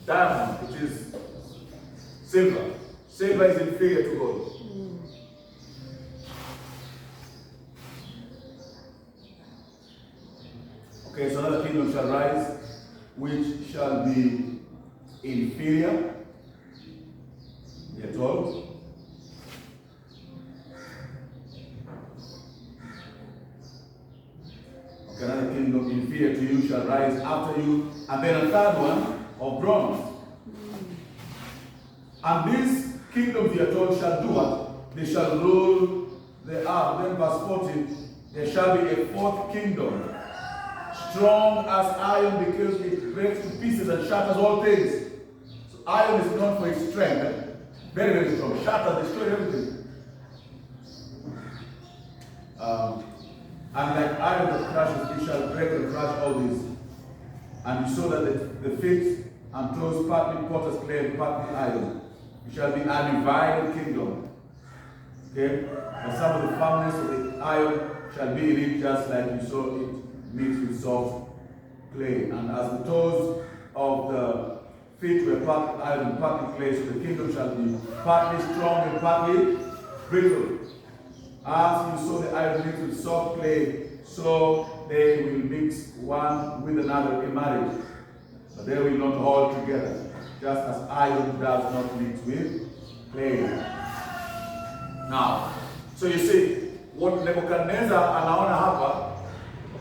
diamond, it is silver. Silver is inferior to gold. Okay, so another kingdom shall rise, which shall be inferior. We are told. Okay, another kingdom inferior to you shall rise after you, and then a third one of bronze. And these kingdoms, we are told, shall do what? They shall rule the earth. Then verse 40, there shall be a fourth kingdom, strong as iron, because it breaks to pieces and shatters all things. So iron is known for its strength. Very, very strong. Shatters, destroy everything. And like iron that crushes, it shall break and crush all these. And you saw that the feet and toes partly potter's clay and partly iron. It shall be a divided kingdom. Okay? And some of the firmness of the iron shall be in it, just like you saw it mixed with soft clay. And as the toes of the feet were partly iron and partly clay, so the kingdom shall be partly strong and partly brittle. As you saw the iron mixed with soft clay, so they will mix one with another in marriage. But they will not hold together, just as iron does not mix with clay. Now, so you see, what Nebuchadnezzar anaona hapa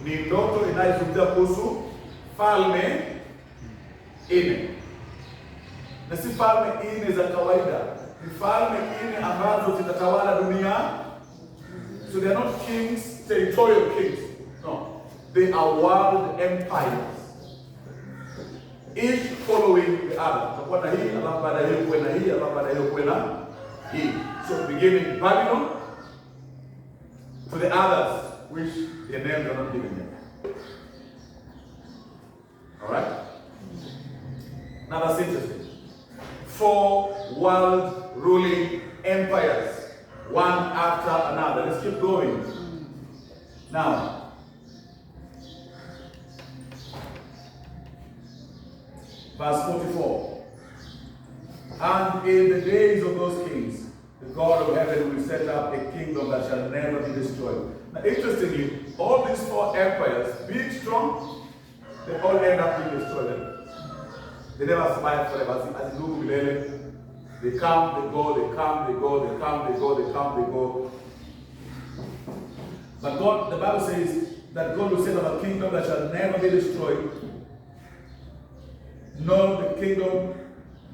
ni ndoto inayozungumzia kuhusu falme nne. Na si falme nne za kawaida, ni falme nne ambazo zitatawala dunia. So they are not kings, territorial kings. No. They are world empires. Each following the other. Takuwa hii, alafu baada hiyo kuwe na hii, alafu baada hiyo kuwe na hii. So beginning Babylon to the others, which their names are not given yet. Alright? Now that's interesting. 4 world ruling empires, one after another. Let's keep going. Now, verse 44. And in the days of those kings, the God of heaven will set up a kingdom that shall never be destroyed. Now, interestingly, all these 4 empires, being strong, they all end up being destroyed. They never survive forever. As you look milele, they come, they go, they come, they go, they come, they go, they come, they go. But God, the Bible says that God will set up a kingdom that shall never be destroyed. Nor the kingdom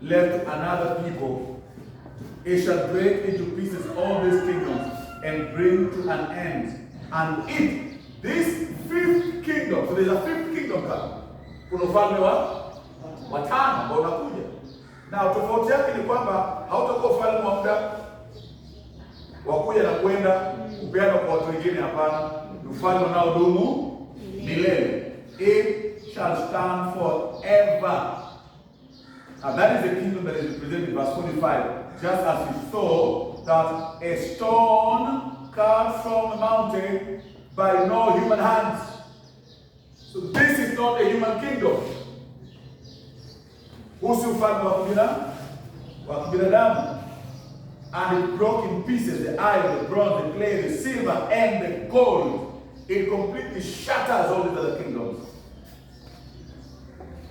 left another people. It shall break into pieces all these kingdoms and bring to an end. And it, this 5th kingdom, so there's a 5th kingdom coming. Kuna ufalme wa tano ambao unakuja. Na tofauti yake ni kwamba hautakuwa ufalme wa muda wa kuja na kwenda kupeana kwa watu wengine, hapana. Ni ufalme unaodumu milele. It shall stand forever. And that is the kingdom that is represented in verse 45. Just as you saw that a stone carved from the mountain by no human hands. So this is not a human kingdom. Husi ufalme wa kibinadamu. And it broke in pieces the iron, the bronze, the clay, the silver, and the gold. It completely shatters all these other kingdoms.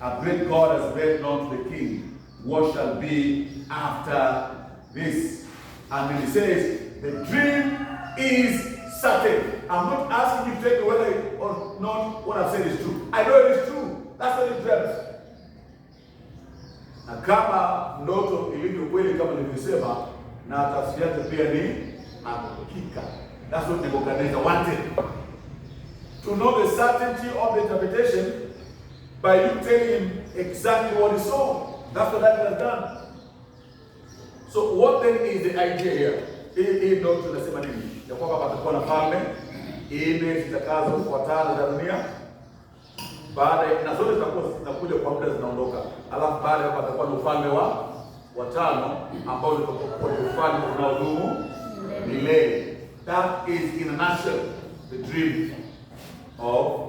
A great God has made known to the king what shall be after this. And then he says, the dream is certain. I'm not asking you to take whether or not what I've said is true. I know it is true. That's what it dreams. Na kama ndoto ilivyo kweli kama nilivyosema, na tafsiri yake pia ni hakika. That's what Nebuchadnezzar wanted. To know the certainty of the interpretation by you telling him exactly what he saw. That's what Daniel has done. So what then is the idea here? Hii ndio tunasema nini? Ya kwamba patakuwa na falme nne zitakazofuatana za dunia. baada na zote zitakuwa zinakuja kwa muda zinaondoka, alafu baada ya hapo atakuwa ni ufalme wa tano ambao ni ufalme unaodumu milele. That is in a nutshell the dream of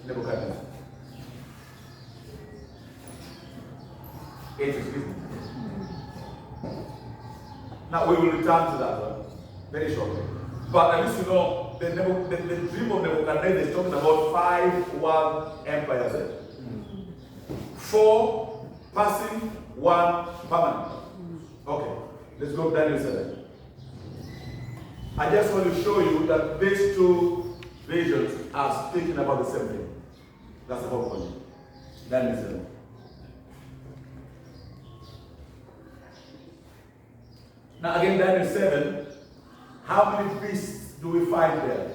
Nebuchadnezzar. Interesting. Now we will return to that one very shortly. But at least you know the dream of Nebuchadnezzar is talking about 5 world empires. 4 passing, 1 permanent. Okay, let's go to Daniel 7. I just want to show you that these 2 visions are speaking about the same thing. That's the whole point. Daniel 7. Now again, Daniel 7, how many beasts do we find there?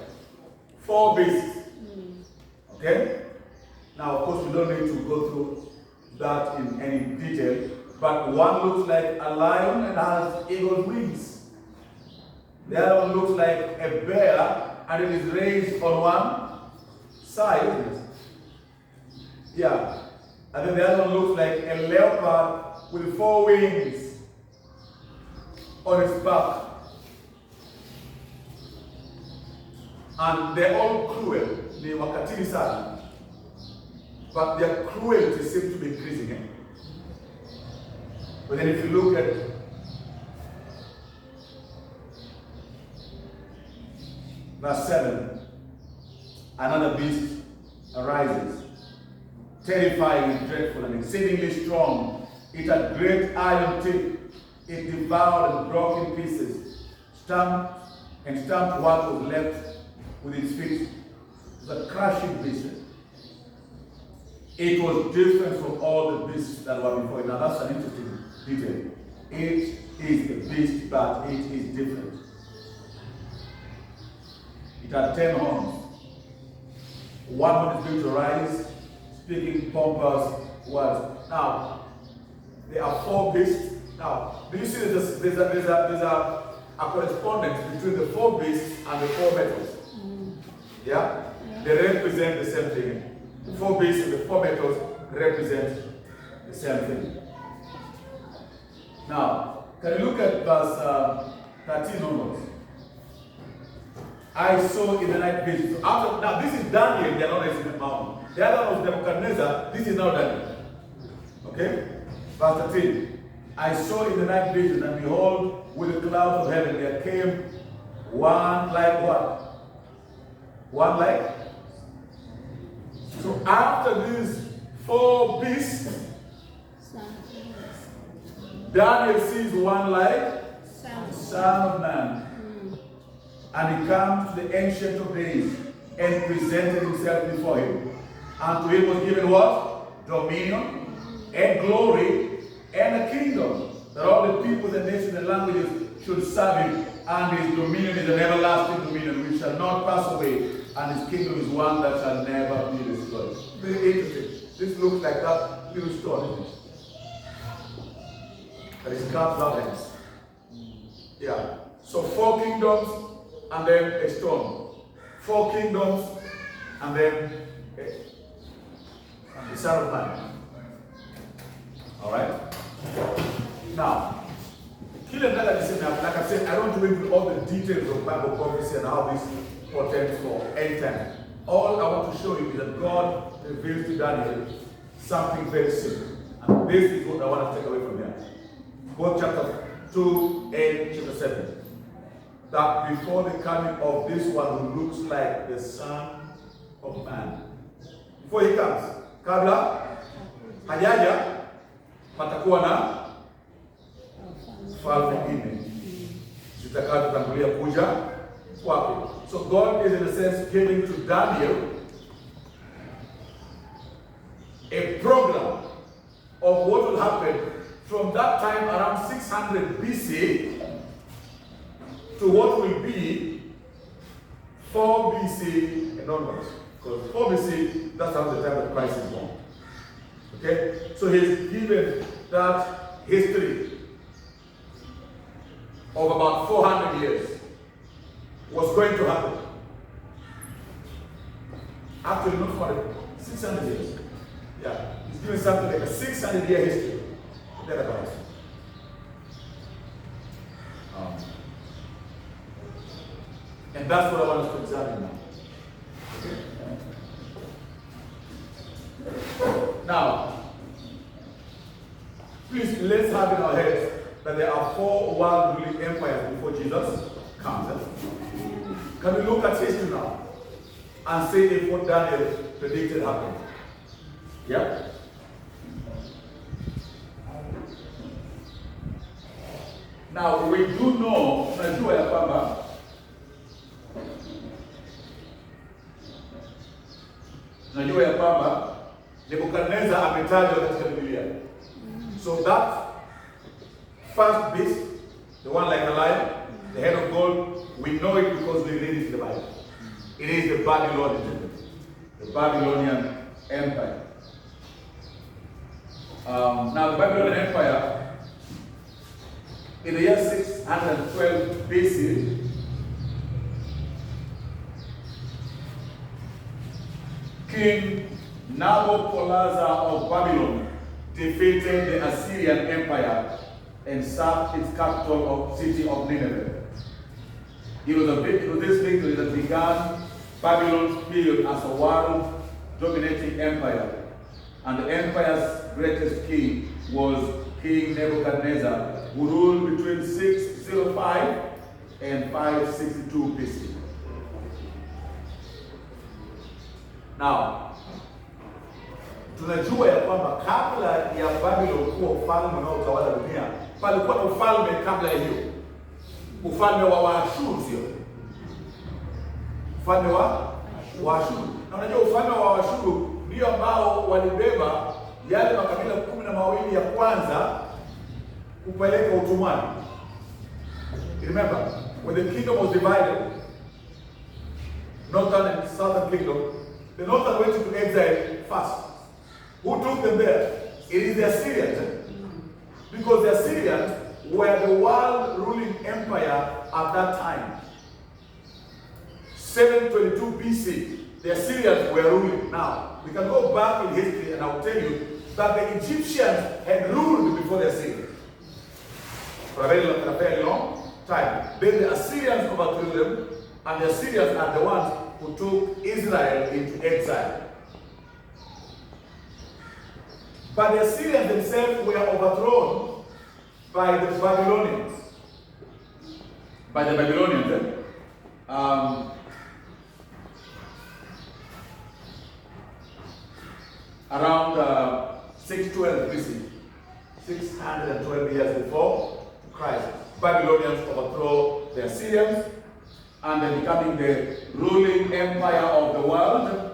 4 beasts. Okay? Now, of course, we don't need to go through that in any detail, but one looks like a lion and has eagle wings. The other one looks like a bear and it is raised on one side, isn't it? Yeah. And then the other one looks like a leopard with 4 wings on its back. And they're all cruel. They were wakatili sana. But their cruelty seems to be increasing. But then if you look at verse 7, another beast arises, terrifying and dreadful and exceedingly strong. It had great iron teeth. It devoured and broke in pieces. Stamped what was left with its feet. It was a crushing beast. It was different from all the beasts that were before it. Now that's an interesting detail. It is a beast, but it is different. It had 10 horns. One horn is going to rise, speaking pompous words. Now, there are 4 beasts. Now, do you see there's a correspondence between the 4 beasts and the 4 metals? Yeah? They represent the same thing. The 4 beasts and the 4 metals represent the same thing. Now, can you look at verse 13 onwards? I saw in the night vision. So now this is Daniel, the other is in the mountain. The other was Nebuchadnezzar, this is now Daniel. Okay? Verse 13. I saw in the night vision, and behold, with the clouds of heaven there came one like what? One like? So after these 4 beasts, Daniel sees one like Son of Man. And he comes to the Ancient of Days and presented himself before him. And to him was given what? Dominion and glory and a kingdom, that all the peoples and nations and languages should serve him. And his dominion is an everlasting dominion which shall not pass away. And his kingdom is one that shall never be destroyed. Very interesting. This looks like that little story, isn't it? That is God's lovings. Yeah. So 4 kingdoms and then a storm. 4 kingdoms and then the Son of Man. Alright? Now, like I said, I don't go into all the details of Bible prophecy and how this portends for end time. All I want to show you is that God reveals to Daniel something very simple. And this is what I want to take away from here. Both chapter 2 and chapter 7. That before the coming of this one who looks like the Son of Man. Before he comes, kabla hajaja patakuwa na falme nne zitakazotangulia kuja kwake. So God is in a sense giving to Daniel a program of what will happen from that time around 600 BC to what will be 4 BC and onwards. Because 4 BC, that's around the time that Christ is born. Okay? So he's given that history of about 400 years. What's going to happen? Actually, not 400, 600 years. Yeah, he's giving something like a 600-year history. Thereabouts. And that's what I want us to examine now. Okay? Now, please let's have in our heads that there are 4 world ruling empires before Jesus comes. Can we look at history now and say if what Daniel predicted happened? Yeah? Now we do know, tunajua ya kwamba Nebukadnezar ametajwa katika Biblia. So that first beast, the one like a lion, the head of gold, we know it because we read it in the Bible. It is the Babylonian Empire. Now the Babylonian Empire, in the year 612 BC, King Nabopolassar of Babylon defeated the Assyrian Empire and sacked its capital of city of Nineveh. It was this victory that began Babylon's period as a world-dominating empire, and the empire's greatest king was King Nebuchadnezzar, who ruled between 605 and 562 BC. Now, tunajua ya kwamba kabla ya Babylon kuwa ufalme unaotawala dunia, palikuwa na ufalme kabla ya hiyo. Ufalme wa Waashuru sio? Ufalme wa Waashuru. Na unajua ufalme wa Waashuru ndio ambao walibeba yale makabila 12 ya kwanza kupeleka utumwani. Remember, when the kingdom was divided, northern and southern kingdom, the northern went into exile first. Who took them there? It is the Assyrians. Because the Assyrians were the world ruling empire at that time. 722 BC, the Assyrians were ruling. Now, we can go back in history and I'll tell you that the Egyptians had ruled before the Assyrians for a very long time. Then the Assyrians overthrew them, and the Assyrians are the ones who took Israel into exile. But the Assyrians themselves were overthrown by the Babylonians. Around 612 BC, 612 years before Christ, Babylonians overthrow the Assyrians, and they're becoming the ruling empire of the world.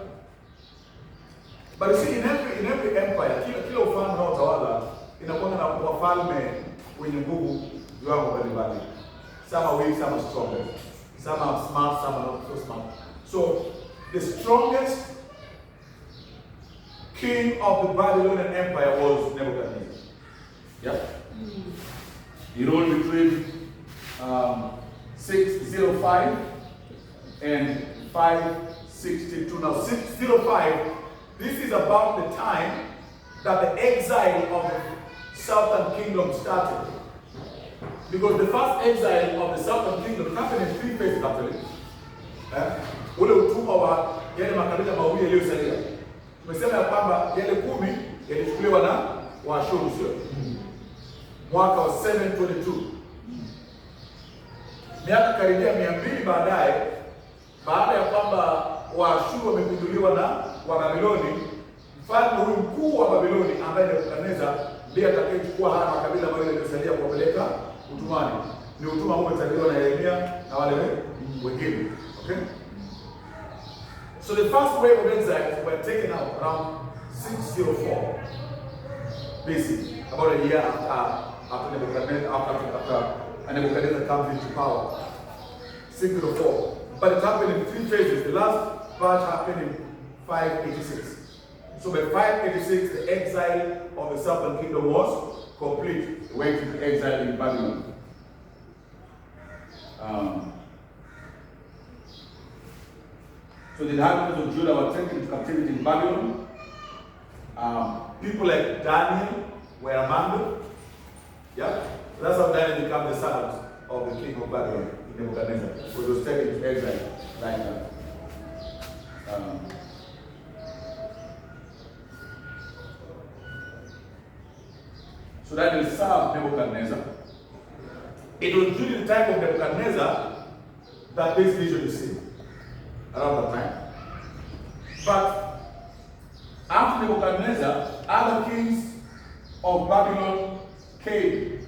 But you see, in every empire, kila ufalme unaotawala inakuwa na wafalme wenye nguvu viwango mbalimbali. Some are weak, some are stronger. Some are smart, some are not so smart. So the strongest king of the Babylonian Empire was Nebuchadnezzar. Yep. He ruled between 605 and 562. Now 605, this is about the time that the exile of the southern kingdom started. Because the first exile of the southern kingdom happened in 3 phases actually. Ule utumwa wa yale makabila mawili yaliyosalia. Tumesema ya kwamba yale 10 yalichukuliwa na Waashuru sio? Mwaka wa 722. Miaka karibia 200 baadaye, baada ya kwamba Waashuru wamepinduliwa na Wababiloni, mfalme huyu mkuu wa Babiloni ambaye ni Nebukadnezar ndiye atakayechukua haya makabila mawili yaliyosalia kuwapeleka utumwani. Ni utumwa ambao umetangazwa na Yeremia na wale wengine. Okay? So the first wave of exiles were taken out around 604 BC, about a year after Nebuchadnezzar comes into power. 604. But it happened in 3 phases. The last batch happened in 586. So by 586, the exile of the southern kingdom was complete. They went into exile in Babylon. So the inhabitants of Judah were taken into captivity in Babylon, People like Daniel were among them. Yeah? That's how Daniel became the son of the king of Babylon, Nebuchadnezzar, who was taken to exile like that. So Daniel served Nebuchadnezzar. It was during the time of Nebuchadnezzar that this vision is seen, around that time. But after Nebuchadnezzar, other kings of Babylon came.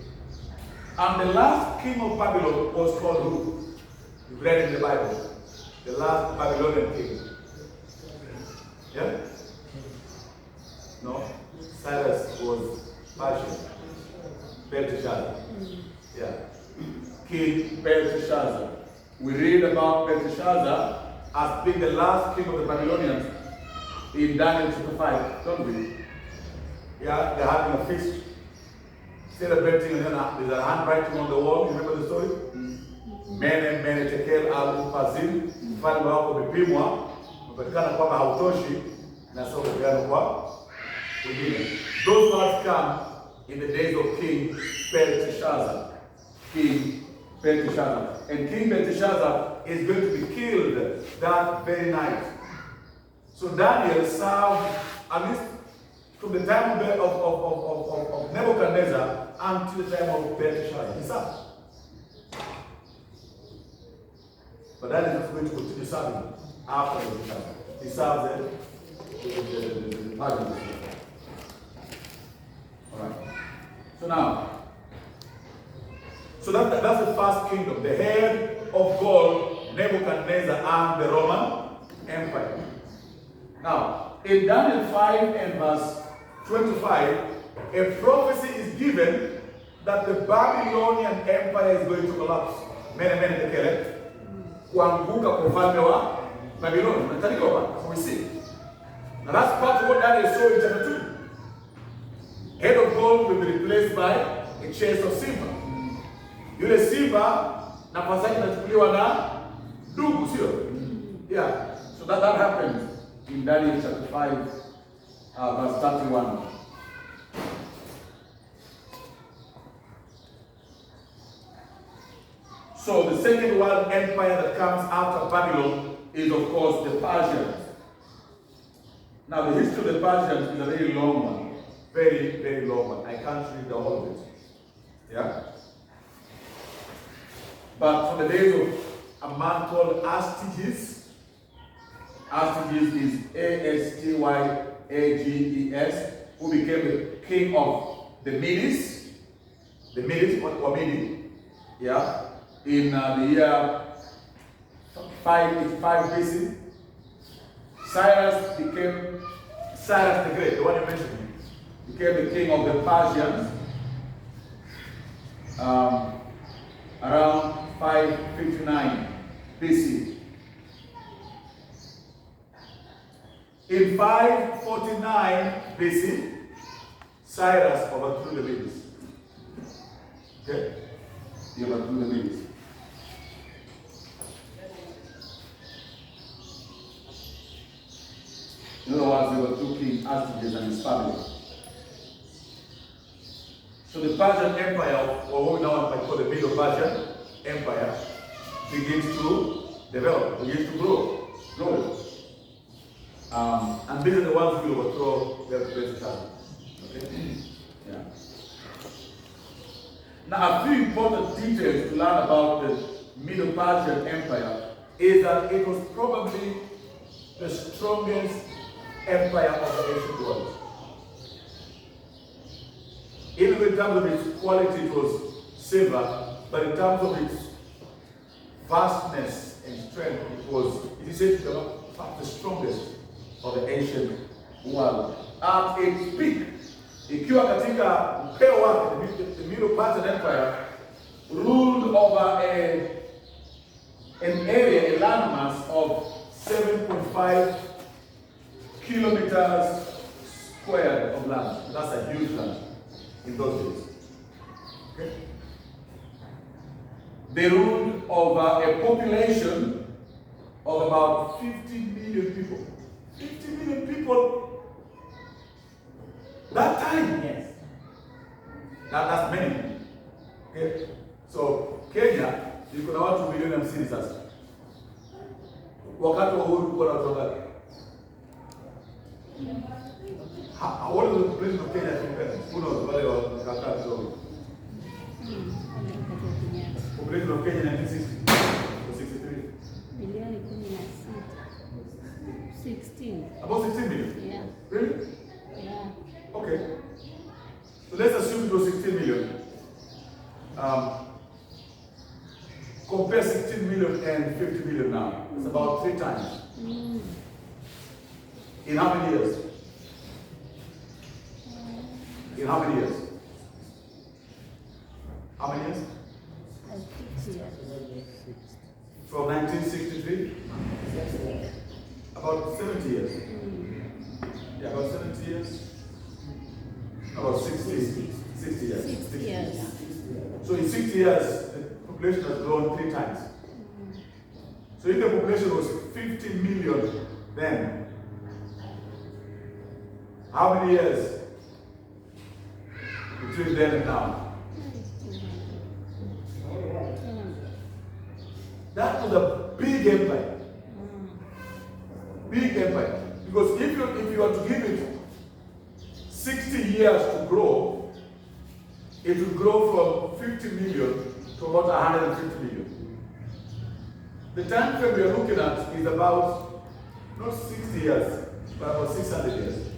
And the last king of Babylon was called who? You've read in the Bible. The last Babylonian king. Yeah? No? Cyrus was Persian. Belteshazzar. Yeah. King Belteshazzar. We read about Belteshazzar as being the last king of the Babylonians in Daniel chapter 5, don't we? Yeah, they're having a feast, celebrating, and then there's a handwriting on the wall. You remember the story? Mene tekel al fazil, mfalme wako umepimwa, umepatikana kwamba hautoshi, na sasa umepeana kwa wengine. Those words come in the days of King Belteshazzar. King Belteshazzar. And King Belteshazzar is going to be killed that very night. So Daniel served, at least from the time of Nebuchadnezzar until the time of Belteshazzar. He served. But Daniel is going to continue serving after Belteshazzar. He serves the parliament. Alright. So now, that's the first kingdom, the head of gold, Nebuchadnezzar and the Roman Empire. Now, in Daniel 5 and verse 25, a prophecy is given that the Babylonian Empire is going to collapse. Mene tekele, kuanguka kwa ufalme wa Babylon. So we see. Now that's part of what Daniel saw in chapter 2. Head of gold will be replaced by a chest of silver. Yule simba nafasi yake inachukuliwa na ndugu, sio? Yeah. So that happened in Daniel chapter 5, verse 31. So the second world empire that comes after Babylon is, of course, the Persians. Now the history of the Persians is a very long one. Very, very long one. I can't read all of it. Yeah? But from the days of a man called Astyages, Astyages is Astyages, who became the king of the Medes. The Medes, or Mede, yeah, in the year 585 BC. Cyrus the Great, the one you mentioned, became the king of the Persians around 559 BC. In 549 BC, Cyrus overthrew the Medes. Okay? He overthrew the Medes. In other words, there were two kings, Astyages and his family. So the Persian Empire, or what we now might call the Medo-Persian Empire, begins to develop, begins to grow. And these are the ones who will overthrow their Belteshazzar. Okay? Yeah. Now, a few important details to learn about the Medo-Persian Empire is that it was probably the strongest empire of the ancient world. Even in terms of its quality, it was silver, but in terms of its vastness and strength, it is said to be the strongest of the ancient world. At its peak, ikiwa katika upeo wake, the Medo-Persian Empire ruled over an area, a landmass of 7.5 kilometers squared of land. That's a huge land in those days. Okay? They ruled over a population of about 50 million people. 50 million people That time. Yes. That's many. Okay? So Kenya iko na watu milioni 50 sasa. Wakati wa uhuru kulikuwa na watu wangapi? What is the population of Kenya compared? Who knows? Wale wa kaka kidogo. Population of Kenya 1960 or 63? Milioni 16. About 16 million? Yeah. Really? Yeah. Okay. So let's assume it was 16 million. Compare 16 million and 50 million now. It's about 3 times. In how many years? In how many years? How many years? From 1963? About 70 years. Yeah, about 70 years. About 60 years. 60 years. So in 60 years, the population has grown 3 times. So if the population was 50 million then, how many years between then and now? That was a big empire. Big empire. Because if you are to give it 60 years to grow, it will grow from 50 million to about 150 million. The time frame we are looking at is about not 60 years, but about 600 years.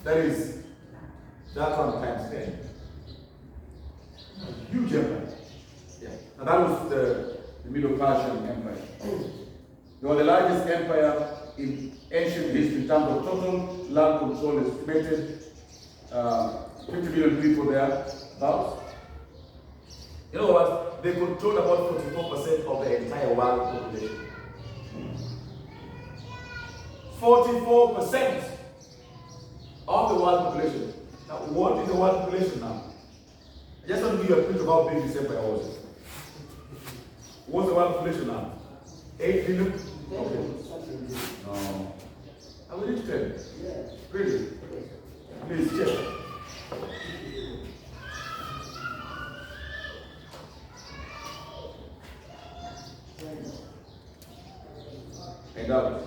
That is that one times 10. Huge empire. Yeah. And that was the Middle Persian Empire. They were the largest empire in ancient history in terms of total land control, estimated 50 million people there, about. In other words, they controlled about 44% of the entire world population. 44% of the world population. Now, what is the world population now? I just want to give you a picture of how big this empire was. What's the world population now? 8 billion? Okay. No. I will reach 10. Really? Please check. And out.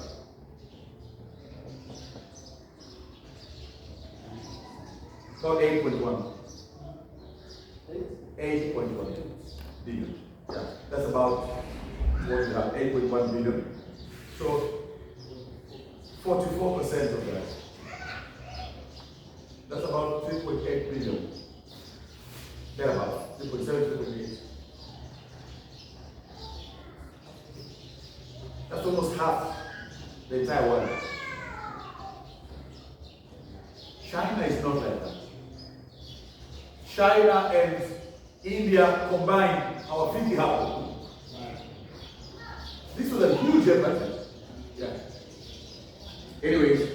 About 8.1. 8.1 billion. Yeah, that's about what we have, 8.1 billion. So 44% of that. That's about 3.8 billion. Thereabouts, 3.7, 3.8. That's almost half the entire world. China is not like that. China and India combined our 50 happened. This was a huge empire. Yeah. Anyways,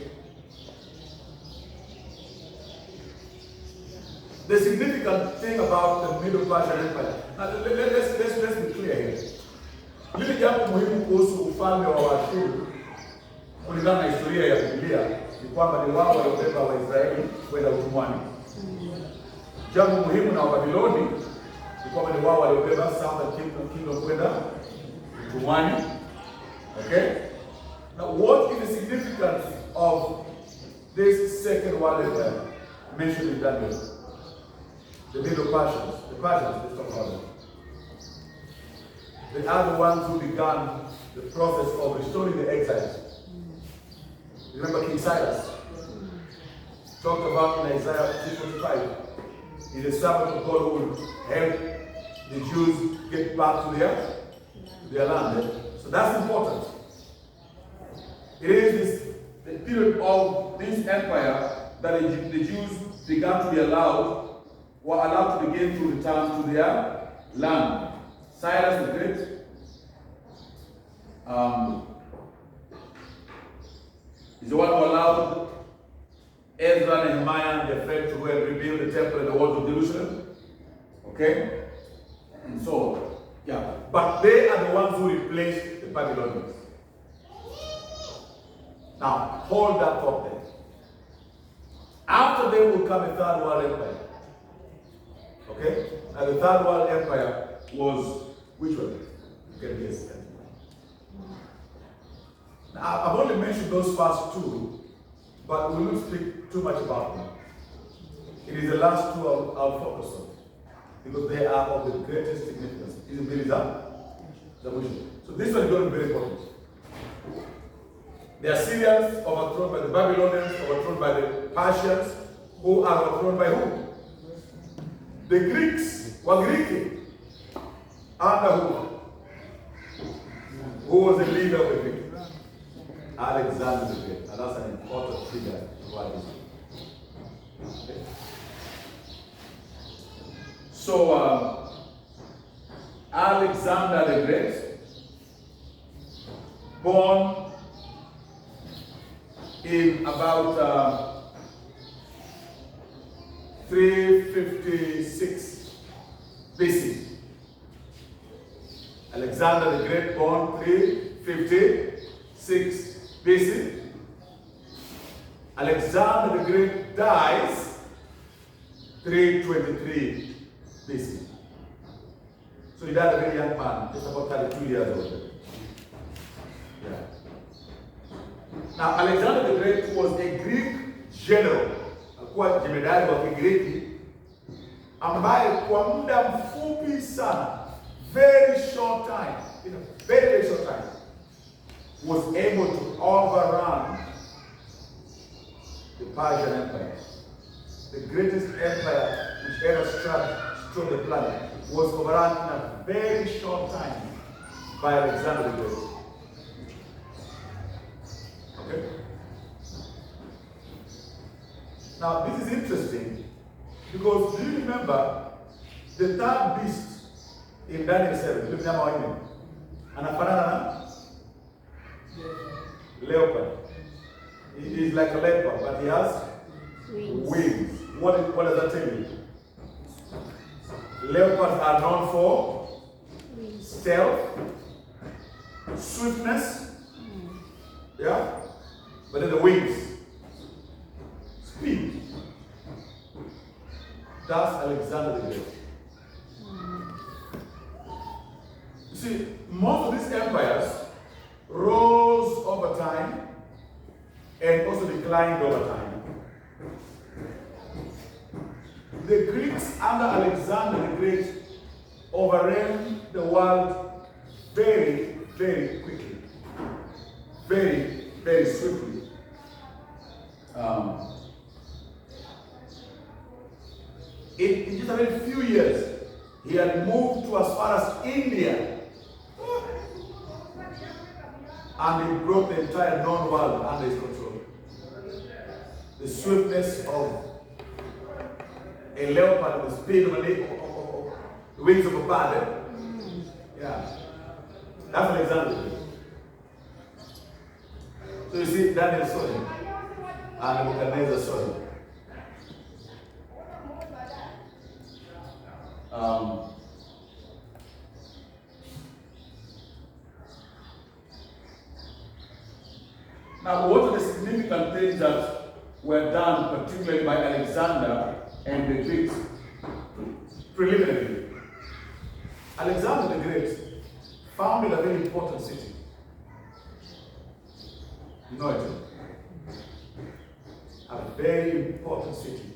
the significant thing about the Middle Persian Empire. Now, let's be clear here. Lile jambo muhimu kuhusu ufalme wa Waashuru kulingana na historia ya Biblia ni kwamba ni wao waliobeba Waisraeli kwenda utumwani. Jambo muhimu na Wababiloni ni kwamba ni wao waliobeba Southern Kingdom kwenda utumwani. Okay? Now, what is the significance of this second world empire mentioned in Daniel? The Middle Persians. The Persians, let's talk about them. They are the ones who began the process of restoring the exiles. Remember King Cyrus? Talked about in Isaiah 2:45. He's a servant of God who will help the Jews get back to their land. So that's important. It is the period of this empire that the Jews began to be were allowed to begin to return to their land. Cyrus the Great is the one who allowed Ezra, Nehemiah, and their friends to go and rebuild the temple and the walls of Jerusalem. Okay? And so, yeah. But they are the ones who replaced the Babylonians. Now, hold that thought there. After them will come a third world empire. Okay? And the third world empire was which one? You can guess. Now, I've only mentioned those first two, but we won't speak too much about them. It is the last two I'll focus on, because they are of the greatest significance. Isn't it? So this one is going to be very important. The Assyrians overthrown by the Babylonians, overthrown by the Persians, who are overthrown by who? The Greeks were Greek. Under who? Who was the leader of the Greeks? Alexander the Great. And that's an important figure to what is. Okay. So, Alexander the Great, born in about 356 BC. Alexander the Great, born 356 BC. Alexander the Great dies 323 BC. So he died a very young man, just about 32 years old. Yeah. Now, Alexander the Great was a Greek general, alikuwa jemedari wa Kigiriki ambaye kwa muda mfupi sana, very short time, in a very short time, was able to overrun the Persian Empire. The greatest empire which ever struck the planet was overrun in a very short time by Alexander the Great. Okay? Now, this is interesting because do you remember the third beast in Daniel 7? Anafanana leopard. He is like a leopard, but he has wings. What does that tell you? Leopards are known for stealth, swiftness, yeah, but then the wings, speed. That's Alexander the Great. You see, most of these empires rose over time and also declined over time. The Greeks under Alexander the Great overran the world very, very quickly, very, very swiftly. In just a very few years, he had moved to as far as India, and he brought the entire known world under his control. The swiftness of a leopard with the speed of the wings of a bird. Yeah. That's Alexander. So you see, Daniel saw him, and Nebuchadnezzar saw him. Now, what are the significant things that were done, particularly by Alexander and the Greeks? Preliminarily, Alexander the Great founded a very important city. You know it? A very important city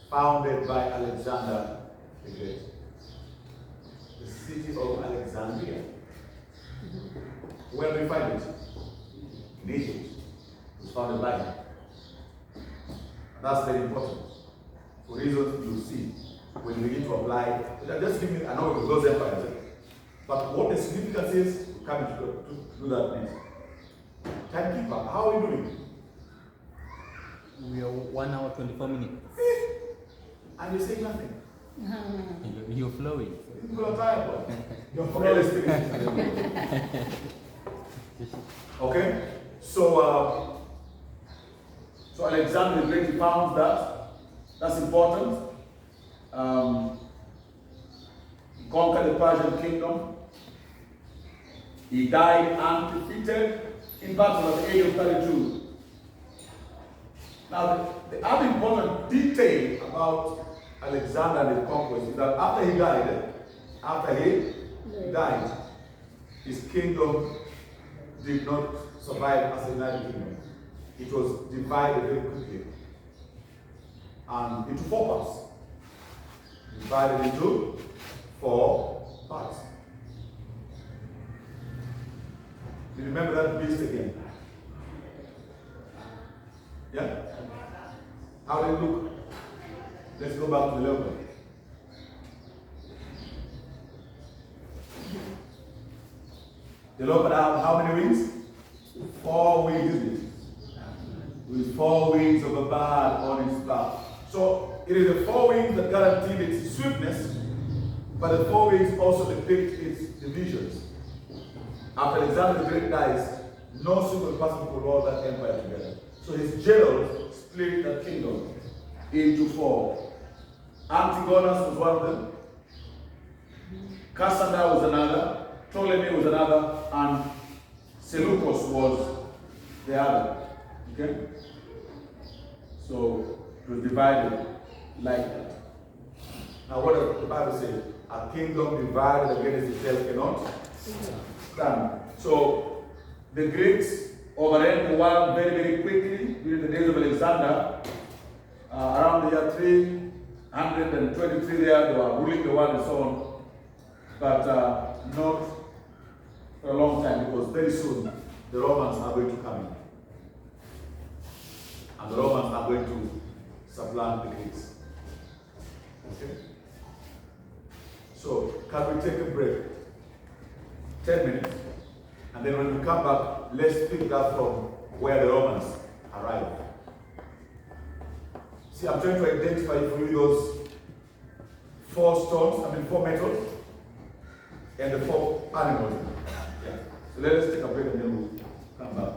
founded by Alexander the Great. The city of Alexandria. Where do we find it? In Egypt. It was founded by him. That's very important. For reasons you see when you begin to apply. Just give me an overview of those empires. But what the significance is, we're coming to do that next. Timekeeper, how are we doing? We are 1 hour 24 minutes. And you say nothing. You're flowing. People are tired, boy. You're flowing. Okay? So Alexander the Great found that. That's important. He conquered the Persian kingdom. He died undefeated. in battle at the age of 32. Now, the other important detail about Alexander and his conquest is that after he died, his kingdom did not survive as a united kingdom. It was divided very quickly and into 4 parts. Divided into 4 parts. Do you remember that beast again? Yeah? How did it look? Let's go back to the leopard. The leopard have how many wings? 4 wings, isn't it? With 4 wings of a bird on its back. So it is the 4 wings that guarantee its swiftness, but the 4 wings also depict its divisions. After Alexander the Great dies, no single person could hold that empire together. So his generals split that kingdom into 4. Antigonus was one of them. Cassander was another. Ptolemy was another. And Seleucus was the other. Okay? So it was divided like that. Now what does the Bible say? A kingdom divided against itself cannot stand. So the Greeks overran the world very, very quickly during the days of Alexander. Around the year 323 there, they were ruling the world and so on. But not for a long time, because very soon the Romans are going to come in. And the Romans are going to supplant the Greeks. Okay? So, can we take a break? 10 minutes. And then when we come back, let's pick up from where the Romans arrived. See, I'm trying to identify for you those 4 metals, and the 4 animals. Yeah. So let us take a break and then we'll come back.